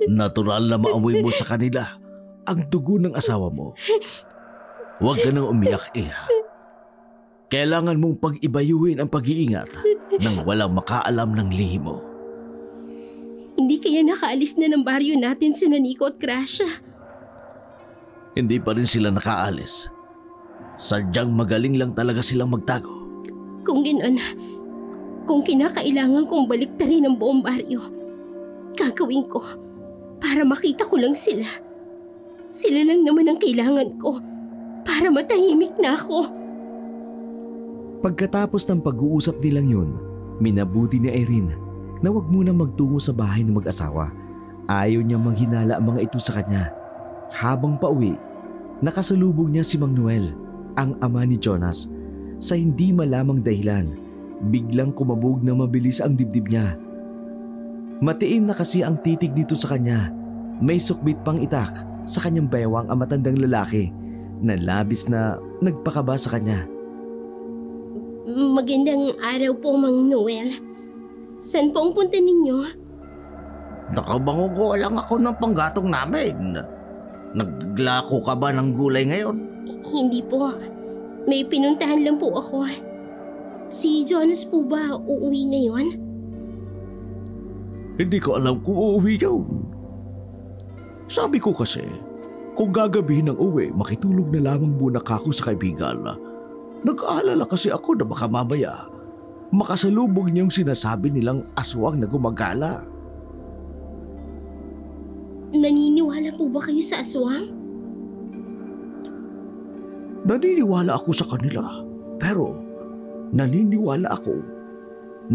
Natural na maamoy mo sa kanila ang dugo ng asawa mo. Huwag ka nang umiyak, Iha. Kailangan mong pag-ibayuhin ang pag-iingat nang walang makaalam ng lihim mo. Hindi kaya nakaalis na ng baryo natin si Nico at Gracia. Hindi pa rin sila nakaalis. Sadyang magaling lang talaga silang magtago. Kung ganoon, kung kinakailangan kong baliktarin ang buong baryo, gagawin ko para makita ko lang sila. Sila lang naman ang kailangan ko para matahimik na ako. Pagkatapos ng pag-uusap nilang yun, minabuti ni Irene na wag muna magtungo sa bahay ng mag-asawa. Ayaw niya manghinala ang mga ito sa kanya. Habang pauwi, nakasalubong niya si Mang Noel, ang ama ni Jonas. Sa hindi malamang dahilan, biglang kumabog na mabilis ang dibdib niya. Matiim na kasi ang titig nito sa kanya. May sukbit pang itak sa kanyang bewang ang matandang lalaki na labis na nagpakaba sa kanya. Magandang araw po, Mang Noel. Saan po ang punta ninyo? Nakabangugo lang ako ng panggatong namin. Naglako ka ba ng gulay ngayon? Hindi po. May pinuntahan lang po ako. Si Jonas po ba uuwi ngayon? Hindi ko alam kung uuwi yun. Sabi ko kasi, kung gagabihin ng uwi, makitulog na lamang muna kako sa kaibigan. Nag-aalala kasi ako na baka mamaya makasalubog niyang sinasabi nilang aswang na gumagala. Naniniwala po ba kayo sa aswang? Naniniwala ako sa kanila, pero naniniwala ako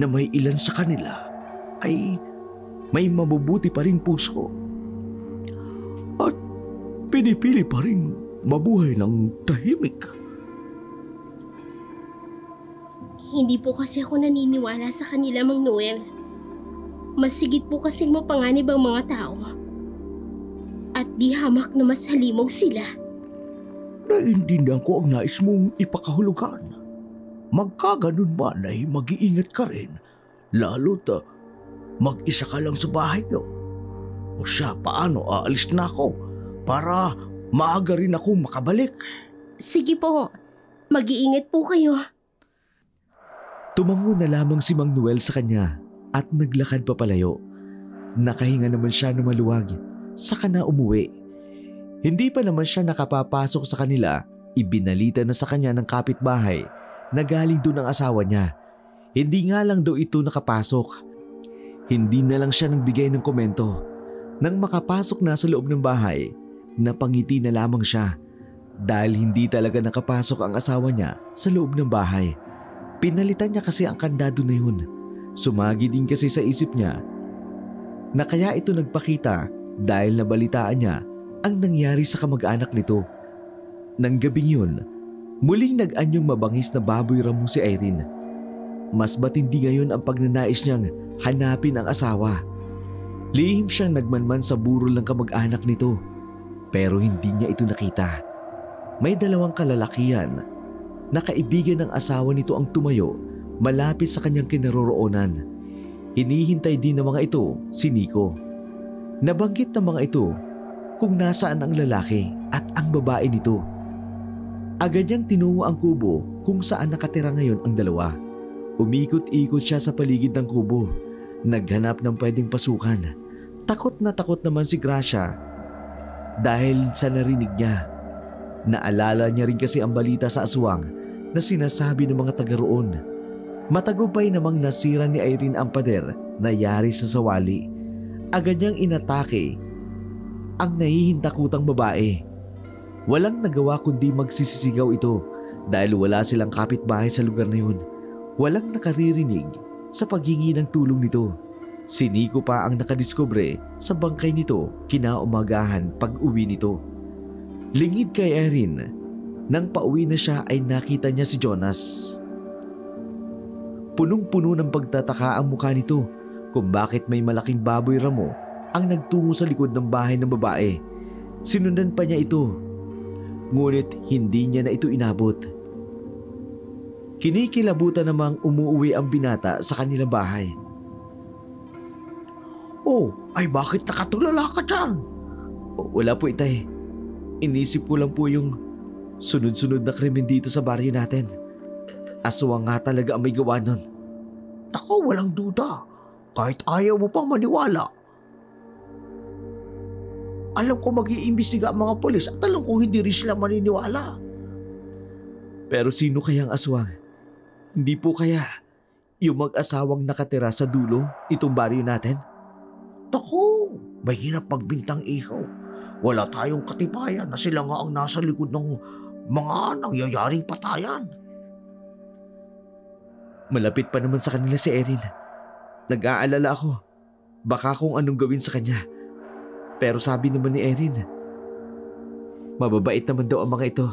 na may ilan sa kanila ay may mabubuti pa ring puso at pinipili pa ring mabuhay ng tahimik. Hindi po kasi ako naniniwala sa kanila, Mang Noel. Masigit po kasing mapanganib ang mga tao. At di hamak na mas halimog sila. Naiintindihan ko ang nais mong ipakahulugan. Magkaganon man ay mag-iingat ka rin, lalo't mag-isa ka lang sa bahay niyo. O siya, paano aalis na ako para maaga rin ako makabalik? Sige po, mag-iingat po kayo. Tumango na lamang si Mang Noel sa kanya at naglakad papalayo. Nakahinga naman siya na maluwag, saka na umuwi. Hindi pa naman siya nakapapasok sa kanila, ibinalita na sa kanya ng kapitbahay na galing doon ang asawa niya. Hindi nga lang daw ito nakapasok. Hindi na lang siya nagbigay ng komento. Nang makapasok na sa loob ng bahay, napangiti na lamang siya dahil hindi talaga nakapasok ang asawa niya sa loob ng bahay. Pinalitan niya kasi ang kandado na yun. Sumagi din kasi sa isip niya na kaya ito nagpakita dahil nabalitaan niya ang nangyari sa kamag-anak nito. Nang gabing yun, muling nag-anyong mabangis na baboy ramo si Irene. Mas matindi ngayon ang pagnanais niyang hanapin ang asawa. Lihim siyang nagmanman sa burol ng kamag-anak nito, pero hindi niya ito nakita. May dalawang kalalakihan na kaibigan ng asawa nito ang tumayo malapit sa kanyang kinaroroonan. Hinihintay din ng mga ito si Nico. Nabanggit ng mga ito kung nasaan ang lalaki at ang babae nito. Agad niyang tinungo ang kubo kung saan nakatira ngayon ang dalawa. Umikot-ikot siya sa paligid ng kubo, naghanap ng pwedeng pasukan. Takot naman si Gracia dahil sa narinig niya. Naalala niya rin kasi ang balita sa aswang na sinasabi ng mga taga roon. Matagumpay namang nasira ni Irene ang pader na yari sa sawali. Agad niyang inatake ang nahihintakutang babae. Walang nagawa kundi magsisisigaw ito dahil wala silang kapitbahay sa lugar na yun. Walang nakaririnig sa paghingi ng tulong nito. Si Nico pa ang nakadiskubre sa bangkay nito kinaumagahan pag uwi nito. Lingid kay Erin, nang pauwi na siya ay nakita niya si Jonas. Punong-puno ng pagtataka ang mukha nito kung bakit may malaking baboy ramo ang nagtungo sa likod ng bahay ng babae. Sinundan pa niya ito, ngunit hindi niya na ito inabot. Kinikilabutan namang umuwi ang binata sa kanilang bahay. Oh, ay bakit nakatulala ka dyan? Wala po, itay. Inisip ko lang po yung sunod-sunod na krimen dito sa baryo natin. Aswang nga talaga ang may gawa nun. Naku, walang duda. Kahit ayaw mo pang maniwala. Alam ko mag-iimbestiga ang mga polis at alam ko hindi rin sila maniniwala. Pero sino kayang aswang? Hindi po kaya yung mag-asawang nakatira sa dulo itong baryo natin? Naku, mahirap magbintang ihaw. Wala tayong katibayan na sila nga ang nasa likod ng mga nangyayaring patayan. Malapit pa naman sa kanila si Erin. Nag-aalala ako. Baka kung anong gawin sa kanya. Pero sabi naman ni Erin, mababait naman daw ang mga ito.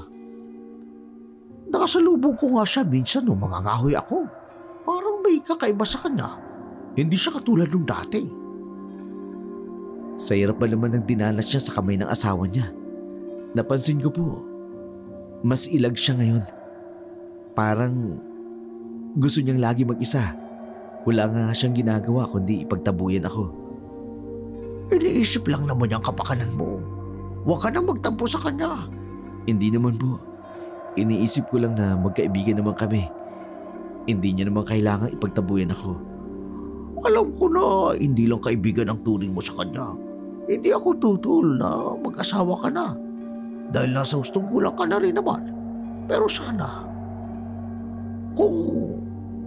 Nakasalubong ko nga siya minsan nung mangangahoy ako. Parang may kakaiba sa kanya. Hindi siya katulad nung dati. Sa hirap ba naman ng dinanas niya sa kamay ng asawa niya? Napansin ko po, mas ilag siya ngayon. Parang Gusto niyang lagi mag-isa. Wala nga siyang ginagawa kundi ipagtabuyan ako. Iniisip lang naman yung kapakanan mo. Huwag ka nang magtampo sa kanya. Hindi naman po. Iniisip ko lang na magkaibigan naman kami. Hindi niya naman kailangan ipagtabuyan ako. Alam ko na hindi lang kaibigan ang turing mo sa kanya. Hindi ako tutol na mag-asawa ka na. Dahil nasa hustong kulang ka na rin naman. Pero sana, kung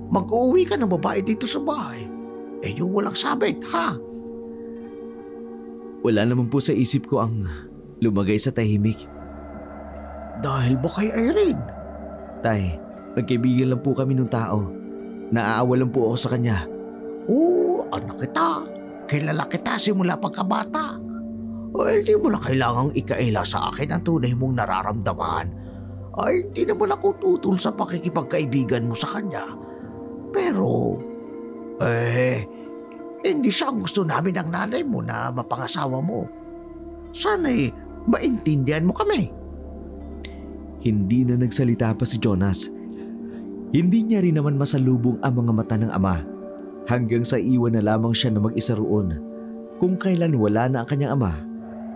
mag-uwi ka ng babae dito sa bahay, yung walang sabit, ha? Wala naman po sa isip ko ang lumagay sa tahimik. Dahil ba kay Irene? Tay, nagkaibigan lang po kami ng tao. Naaawa lang po ako sa kanya. Oo, anak kita. Kilala kita simula pagkabata. Well, di mo na kailangang ikaila sa akin ang tunay mong nararamdaman. Ay, hindi naman ako tutol sa pakikipagkaibigan mo sa kanya. Pero, hindi siya ang gusto namin ng nanay mo na mapangasawa mo. Sana'y maintindihan mo kami. Hindi na nagsalita pa si Jonas. Hindi niya rin naman masalubong ang mga mata ng ama. Hanggang sa iwan na lamang siya na mag-isa roon. Kung kailan wala na ang kanyang ama,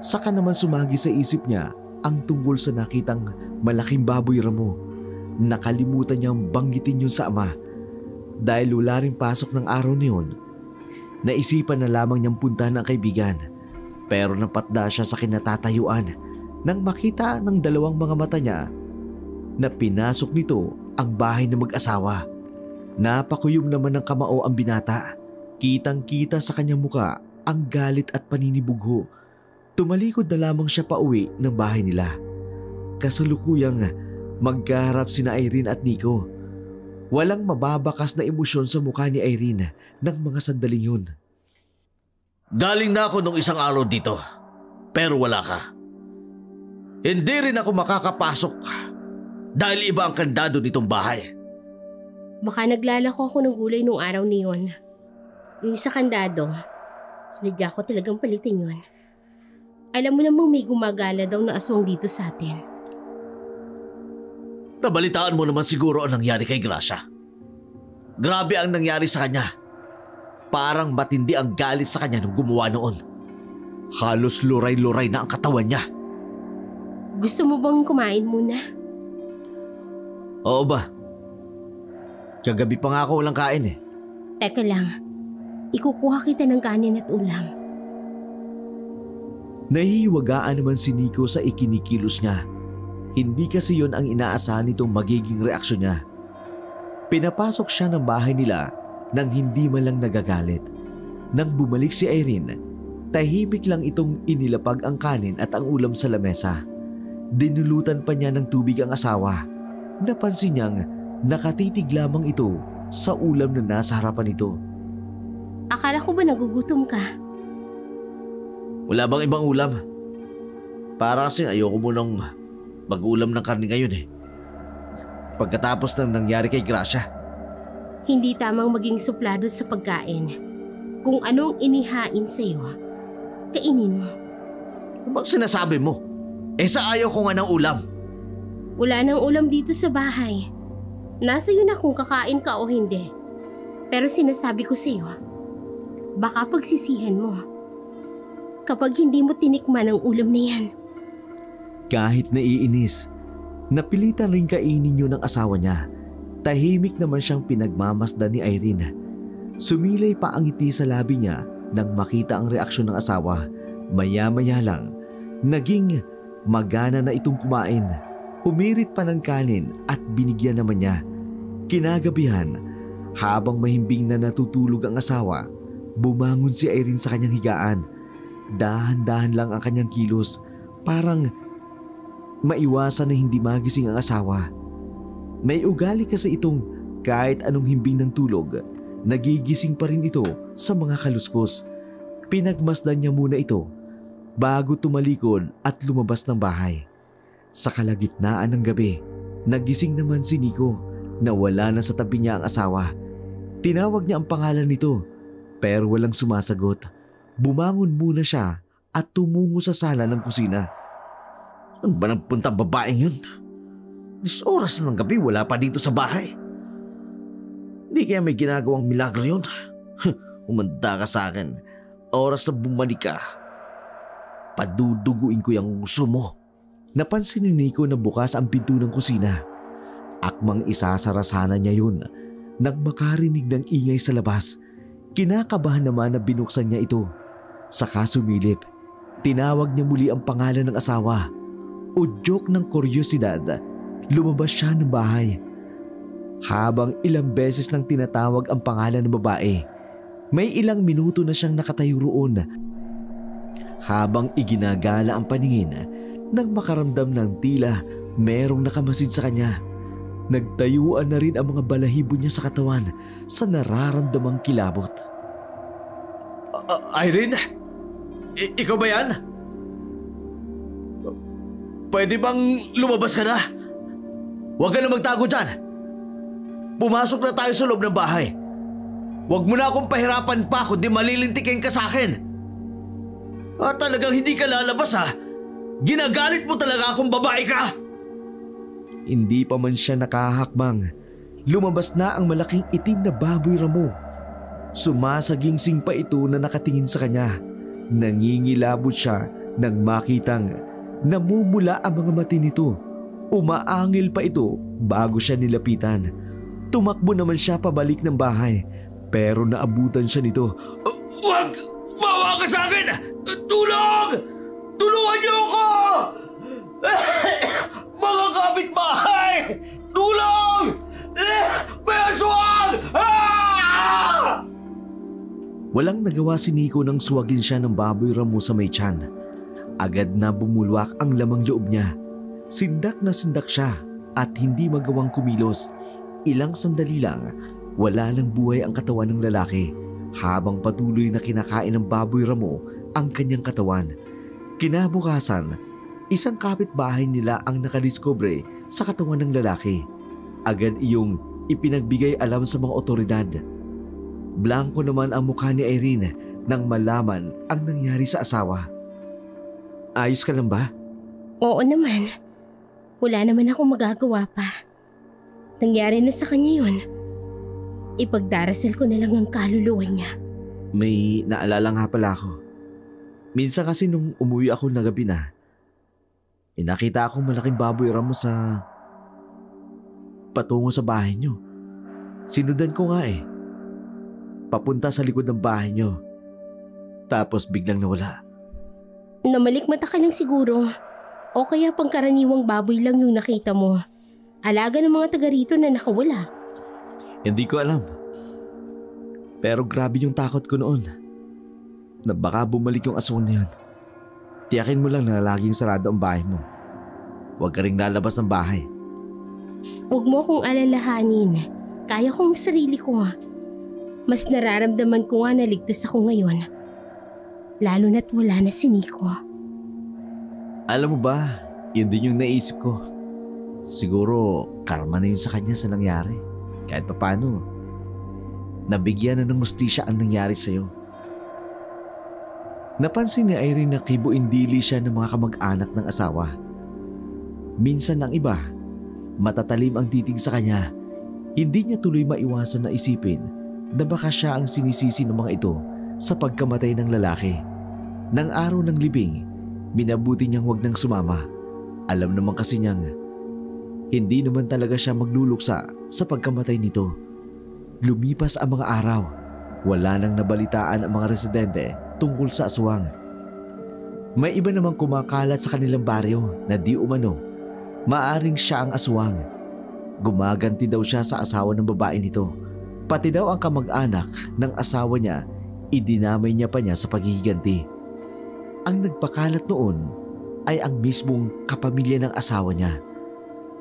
saka naman sumagi sa isip niya ang tungkol sa nakitang malaking baboy ramo. Nakalimutan niyang banggitin yun sa ama. Dahil wala rin pasok ng araw niyon, naisipan na lamang niyang puntahan ang kaibigan. Pero napatda siya sa kinatatayuan nang makita ng dalawang mga mata niya na pinasok nito ang bahay ng mag-asawa. Napakuyom naman ng kamao ang binata. Kitang-kita sa kanyang muka ang galit at paninibugho. Tumalikod na lamang siya pauwi ng bahay nila. Kasalukuyang magkaharap sina Irene at Nico. Walang mababakas na emosyon sa mukha ni Irene ng mga sandaling yun. Galing na ako nung isang araw dito, pero wala ka. Hindi rin ako makakapasok dahil iba ang kandado nitong bahay. Baka naglalako ako ng gulay nung araw na yun. Yung sa kandado, sinadya ko talagang palitin yun. Alam mo namang may gumagala daw na aswang dito sa atin. Nabalitaan mo naman siguro ang nangyari kay Gracia. Grabe ang nangyari sa kanya. Parang matindi ang galit sa kanya nung gumawa noon. Halos luray-luray na ang katawan niya. Gusto mo bang kumain muna? Oo ba? Kagabi pa nga ako walang kain eh. Teka lang, ikukuha kita ng kanin at ulam. Nahihiwagaan naman si Nico sa ikinikilos niya. Hindi kasi yon ang inaasahan nitong magiging reaksyon niya. Pinapasok siya ng bahay nila nang hindi man lang nagagalit. Nang bumalik si Irene, tahimik lang itong inilapag ang kanin at ang ulam sa lamesa. Dinulutan pa niya ng tubig ang asawa. Napansin niyang nakatitig lamang ito sa ulam na nasa harapan nito. Akala ko ba nagugutom ka? Wala bang ibang ulam? Para kasi ayoko mo nang mag-ulam ng karne ngayon eh. Pagkatapos ng nangyari kay Gracia. Hindi tamang maging suplado sa pagkain. Kung anong inihain sa'yo, kainin mo. Ano bang sinasabi mo? Sa ayaw ko nga ng ulam. Wala nang ulam dito sa bahay. Nasa iyo na kung kakain ka o hindi. Pero sinasabi ko sa'yo, baka pagsisihan mo kapag hindi mo tinikman ang ulam na yan. Kahit naiinis, napilitan rin kainin yun ng asawa niya. Tahimik naman siyang pinagmamasdan ni Irene. Sumilay pa ang ngiti sa labi niya nang makita ang reaksyon ng asawa. Maya-maya lang, naging magana na itong kumain. Humirit pa ng kanin at binigyan naman niya. Kinagabihan, habang mahimbing na natutulog ang asawa, bumangon si Irene sa kanyang higaan. Dahan-dahan lang ang kanyang kilos, parang maiwasan na hindi magising ang asawa. May ugali kasi itong kahit anong himbing ng tulog, nagigising pa rin ito sa mga kaluskos. Pinagmasdan niya muna ito bago tumalikod at lumabas ng bahay. Sa kalagitnaan ng gabi, nagising naman si Nico na wala na sa tabi niya ang asawa. Tinawag niya ang pangalan nito pero walang sumasagot. Bumangon muna siya at tumungo sa sala ng kusina. Ano ba nagpunta babaeng yun? 10 oras na ng gabi, wala pa dito sa bahay. Hindi kaya may ginagawang milagro yun? Umanda ka sa akin. Oras na bumalik ka. Paduduguin ko yung uso mo. Napansin ni Nico na bukas ang pinto ng kusina. Akmang isasara sana niya yun nang makarinig ng ingay sa labas. Kinakabahan naman na binuksan niya ito. Saka sumilip. Tinawag niya muli ang pangalan ng asawa. Udyok ng kuryosidad, lumabas siya ng bahay. Habang ilang beses nang tinatawag ang pangalan ng babae, may ilang minuto na siyang nakatayo roon. Habang iginagala ang paningin nang makaramdam ng tila merong nakamasid sa kanya. Nagtayuan na rin ang mga balahibo niya sa katawan sa nararamdamang kilabot. Irene? Ikaw ba yan? Pwede bang lumabas ka na? Huwag ka na magtago dyan. Pumasok na tayo sa loob ng bahay. Huwag mo na akong pahirapan pa kundi malilintikin ka sa akin. Talagang hindi ka lalabas ha? Ginagalit mo talaga akong babae ka? Hindi pa man siya nakahakbang, lumabas na ang malaking itim na baboy ramo. Sumasagingsing pa ito na nakatingin sa kanya. Nangingilabot siya nang makitang namumula ang mga mati nito. Umaangil pa ito bago siya nilapitan. Tumakbo naman siya pabalik ng bahay pero naabutan siya nito. Huwag! Mawa ka sa akin! Tulong! Tulungan niyo ako! Mga kapitbahay! Tulong! May aswang! Walang nagawa si Nico nang suwagin siya ng baboy ramo sa may tiyan. Agad na bumulwak ang lamang loob niya. Sindak na sindak siya at hindi magawang kumilos. Ilang sandali lang, wala nang buhay ang katawan ng lalaki habang patuloy na kinakain ng baboy ramo ang kanyang katawan. Kinabukasan, isang kapitbahay nila ang nakadiskubre sa katawan ng lalaki. Agad iyong ipinagbigay alam sa mga otoridad. Blanko naman ang mukha ni Irene nang malaman ang nangyari sa asawa. Ayos ka lang ba? Oo naman. Wala naman akong magagawa pa. Nangyari na sa kanya yun. Ipagdarasal ko na lang ang kaluluwa niya. May naalala nga pala ako. Minsan kasi nung umuwi ako na gabi na, nakita akong malaking baboy ramo sa patungo sa bahay niyo. Sinundan ko nga papunta sa likod ng bahay niyo. Tapos biglang nawala. Namalikmata ka lang siguro. O kaya pangkaraniwang baboy lang yung nakita mo. Alaga ng mga taga rito na nakawala. Hindi ko alam. Pero grabe yung takot ko noon. Na baka bumalik yung aswang na yun. Tiyakin mo lang na laging sarado ang bahay mo. Huwag ka ring lalabas ng bahay. Huwag mo akong alalahanin. Kaya kong sarili ko. Mas nararamdaman ko nga na ligtas ako ngayon. Lalo na't wala na si Nico. Alam mo ba, yun din yung naisip ko. Siguro karma na yun sa kanya sa nangyari. Kahit papano, nabigyan na ng hustisya ang nangyari sa'yo. Napansin ni Irene na kibuindili siya ng mga kamag-anak ng asawa. Minsan ang iba, matatalim ang titig sa kanya. Hindi niya tuloy maiwasan na isipin na baka siya ang sinisisi ng mga ito sa pagkamatay ng lalaki. Nang araw ng libing, minabuti niyang wag nang sumama. Alam naman kasi niyang hindi naman talaga siya magluluksa sa pagkamatay nito. Lumipas ang mga araw. Wala nang nabalitaan ang mga residente tungkol sa aswang. May iba namang kumakalat sa kanilang baryo na di umano maaring siya ang aswang. Gumaganti daw siya sa asawa ng babae nito. Pati daw ang kamag-anak ng asawa niya, idinamay niya pa niya sa paghihiganti. Ang nagpakalat noon ay ang mismong kapamilya ng asawa niya.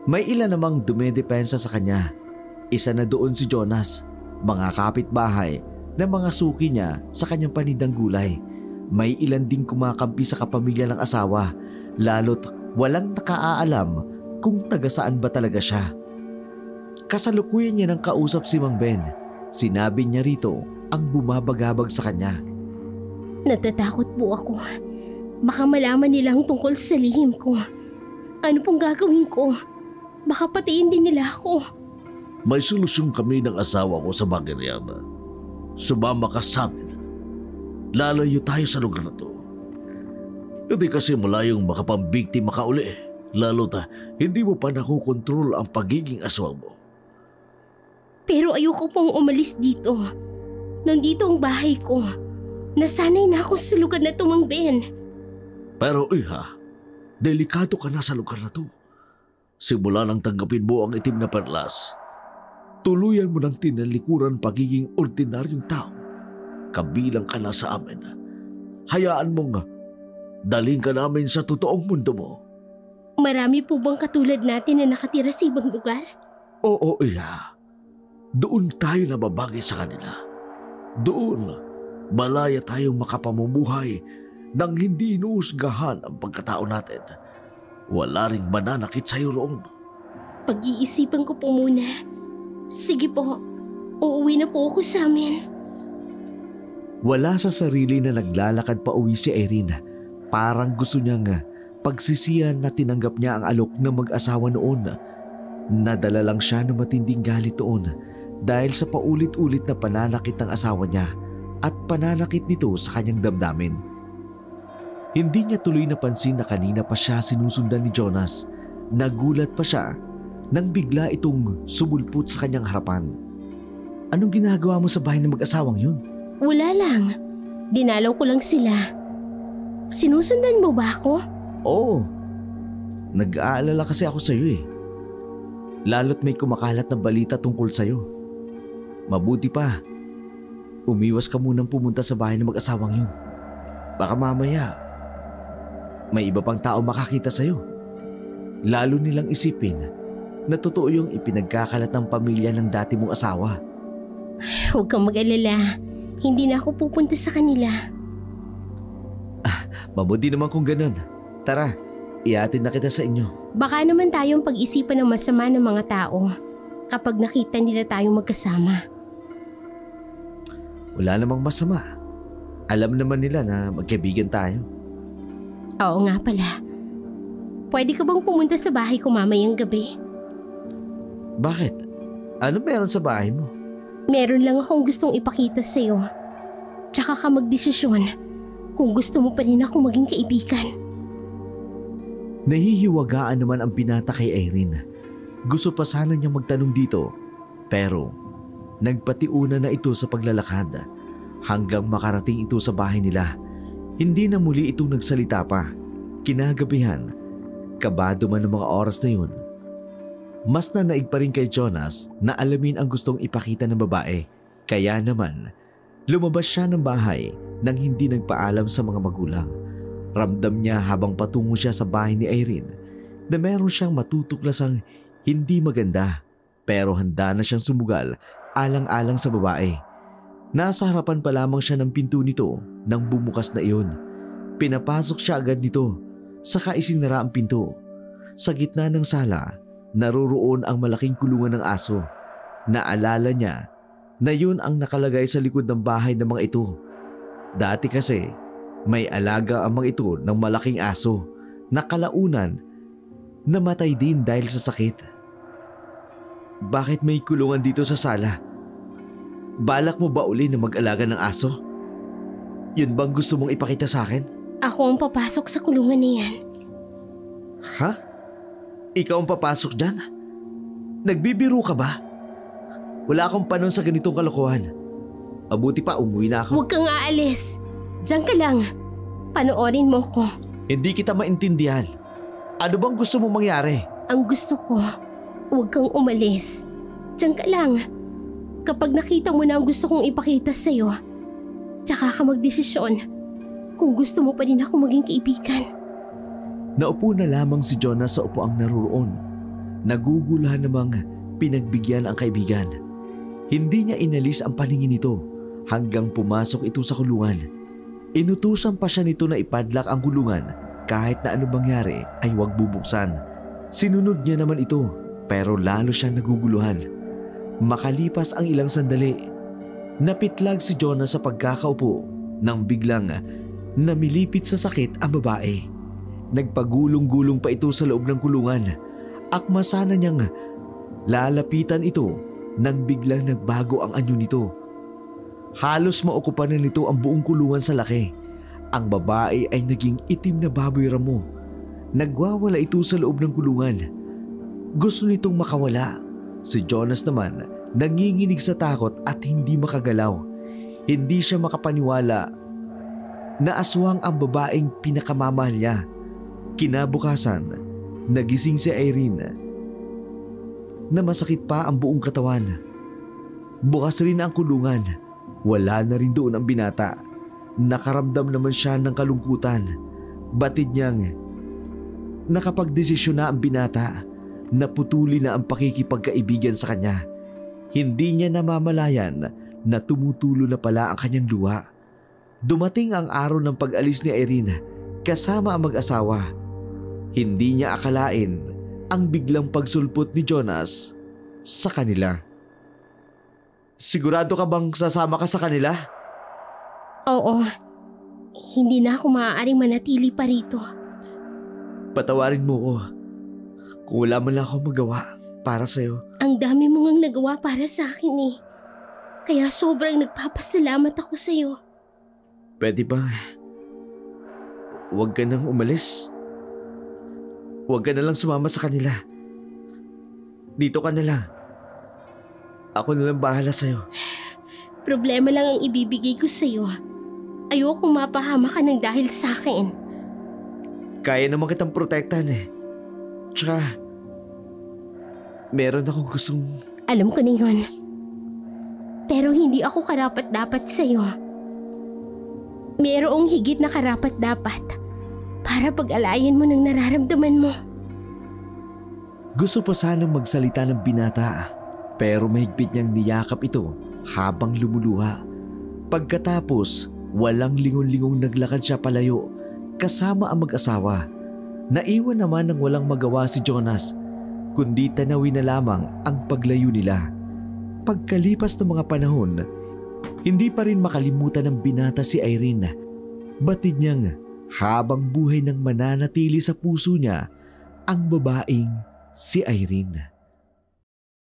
May ilan namang dumedepensa sa kanya. Isa na doon si Jonas, mga kapitbahay na mga suki niya sa kanyang panindang gulay. May ilan ding kumakampi sa kapamilya ng asawa, lalo't walang nakaaalam kung taga saan ba talaga siya. Kasalukuyan niya ng kausap si Mang Ben. Sinabi niya rito ang bumabagabag sa kanya. Natatakot po ako. Baka malaman nila ang tungkol sa lihim ko. Ano pong gagawin ko? Baka patiin din nila ako. May solusyon kami ng asawa ko sa bagay na yan. Sumama ka sa amin. Lalayo tayo sa lugar na to. Hindi kasi malayong makapambiktima ka uli. Lalo ta, hindi mo pa nakukontrol ang pagiging aswang mo. Pero ayoko pong umalis dito. Nandito ang bahay ko. Nasanay na ako sa lugar na to, Mang Ben. Pero iha, delikado ka na sa lugar na to. Simula nang tanggapin mo ang itim na perlas, tuluyan mo ng tinalikuran pagiging ordinaryong tao. Kabilang ka na sa amin. Hayaan mong daling ka namin sa totoong mundo mo. Marami po bang katulad natin na nakatira sa ibang lugar? Oo, iya. Doon tayo nababagay sa kanila. Doon, malaya tayong makapamumuhay nang hindi inuusgahan ang pagkatao natin. Wala ring mananakit sa'yo roon. Pag-iisipan ko po muna. Sige po, uuwi na po ako sa amin. Wala sa sarili na naglalakad pa uwi si Irene. Parang gusto niyang pagsisiyan na tinanggap niya ang alok ng mag-asawa noon. Nadala lang siya ng matinding galit noon dahil sa paulit-ulit na pananakit ng asawa niya at pananakit nito sa kanyang damdamin. Hindi niya tuloy napansin na kanina pa siya sinusundan ni Jonas. Nagulat pa siya nang bigla itong sumulpot sa kanyang harapan. Anong ginagawa mo sa bahay ng mag-asawang yun? Wala lang. Dinalaw ko lang sila. Sinusundan mo ba ako? Oo. Nag-aalala kasi ako sa'yo eh. Lalo't may kumakalat na balita tungkol sa'yo. Mabuti pa, umiwas ka munang pumunta sa bahay ng mag-asawang yun. Baka mamaya, may iba pang tao makakita sa'yo. Lalo nilang isipin na totoo yung ipinagkakalat ng pamilya ng dati mong asawa. Huwag kang mag-alala. Hindi na ako pupunta sa kanila. Mabuti naman kung ganun. Tara, ihatid na kita sa inyo. Baka naman tayong pag-isipan ng masama ng mga tao kapag nakita nila tayong magkasama. Wala namang masama. Alam naman nila na magkaibigan tayo. Oo nga pala. Pwede ka bang pumunta sa bahay ko mamayang gabi? Bakit? Ano meron sa bahay mo? Meron lang akong gustong ipakita sa'yo. Tsaka ka magdesisyon kung gusto mo pa rin ako maging kaibigan. Nahihiwagaan naman ang binata kay Irene. Gusto pa sana niyang magtanong dito, pero nagpatiuna na ito sa paglalakad hanggang makarating ito sa bahay nila. Hindi na muli itong nagsalita pa. Kinagabihan, kabado man ng mga oras na yun. Mas nanaig pa rin kay Jonas na alamin ang gustong ipakita ng babae. Kaya naman, lumabas siya ng bahay nang hindi nagpaalam sa mga magulang. Ramdam niya habang patungo siya sa bahay ni Irene na meron siyang matutuklasang hindi maganda, pero handa na siyang sumugal alang-alang sa babae. Nasa harapan pa lamang siya ng pinto nito nang bumukas na iyon. Pinapasok siya agad nito, saka isinara ang pinto. Sa gitna ng sala, naroroon ang malaking kulungan ng aso. Naalala niya na yun ang nakalagay sa likod ng bahay ng mga ito. Dati kasi, may alaga ang mga ito ng malaking aso na kalaunan namatay din dahil sa sakit. Bakit may kulungan dito sa sala? Balak mo ba uli na mag-alaga ng aso? Yun bang gusto mong ipakita sa akin? Ako ang papasok sa kulungan na yan. Ha? Ikaw ang papasok dyan? Nagbibiro ka ba? Wala akong panon sa ganitong kalokohan. Mabuti pa umuwi na ako. Huwag kang aalis. Diyan ka lang. Panoorin mo ko. Hindi kita maintindihan. Ano bang gusto mong mangyari? Ang gusto ko, huwag kang umalis. Diyan ka lang. Kapag nakita mo na ang gusto kong ipakita sa'yo, tsaka ka magdesisyon kung gusto mo pa rin ako maging kaibigan. Naupo na lamang si Jonas sa upuang naroroon. Naguguluhan namang pinagbigyan ang kaibigan. Hindi niya inalis ang paningin nito hanggang pumasok ito sa kulungan. Inutusan pa siya nito na ipadlak ang kulungan kahit na anong mangyari ay huwag bubuksan. Sinunod niya naman ito pero lalo siyang naguguluhan. Makalipas ang ilang sandali, napitlag si Jonas sa pagkakaupo nang biglang namilipit sa sakit ang babae. Nagpagulong-gulong pa ito sa loob ng kulungan. Akma sana niyang lalapitan ito nang biglang nagbago ang anyo nito. Halos maukupan na nito ang buong kulungan sa laki. Ang babae ay naging itim na baboy ramo. Nagwawala ito sa loob ng kulungan. Gusto nitong makawala. Si Jonas naman nanginginig sa takot at hindi makagalaw. Hindi siya makapaniwala na aswang ang babaeng pinakamamahal niya. Kinabukasan, nagising si Irene na masakit pa ang buong katawan. Bukas rin ang kulungan. Wala na rin doon ang binata. Nakaramdam naman siya ng kalungkutan. Batid niyang nakapagdesisyon na ang binata na putuli na ang pakikipagkaibigan sa kanya. Hindi niya namamalayan na tumutulo na pala ang kanyang luha. Dumating ang araw ng pag-alis ni Irene kasama ang mag-asawa. Hindi niya akalain ang biglang pagsulpot ni Jonas sa kanila. Sigurado ka bang sasama ka sa kanila? Oo. Hindi na ako maaaring manatili pa rito. Patawarin mo ko kung wala man lang ako magawa para sa'yo. Ang dami mo ngang nagawa para sa akin eh. Kaya sobrang nagpapasalamat ako sa'yo. Pwede ba huwag ka nang umalis? Huwag ka na lang sumama sa kanila. Dito ka na lang. Ako na lang bahala sa'yo. Problema lang ang ibibigay ko sa'yo. Ayokong mapahama ka ng dahil sa akin. Kaya naman kitang protektahan eh. Tsaka, meron akong gustong... Alam ko na yun. Pero hindi ako karapat-dapat sa'yo. Merong higit na karapat-dapat para pag-alayan mo ng nararamdaman mo. Gusto pa sanang magsalita ng binata, pero mahigpit niyang niyakap ito habang lumuluha. Pagkatapos, walang lingon-lingong naglakad siya palayo kasama ang mag-asawa. Naiwan naman ng walang magawa si Jonas, kundi tanawin na lamang ang paglayo nila. Pagkalipas ng mga panahon, hindi pa rin makalimutan ng binata si Irene. Batid niyang habang buhay nang mananatili sa puso niya ang babaeng si Irene.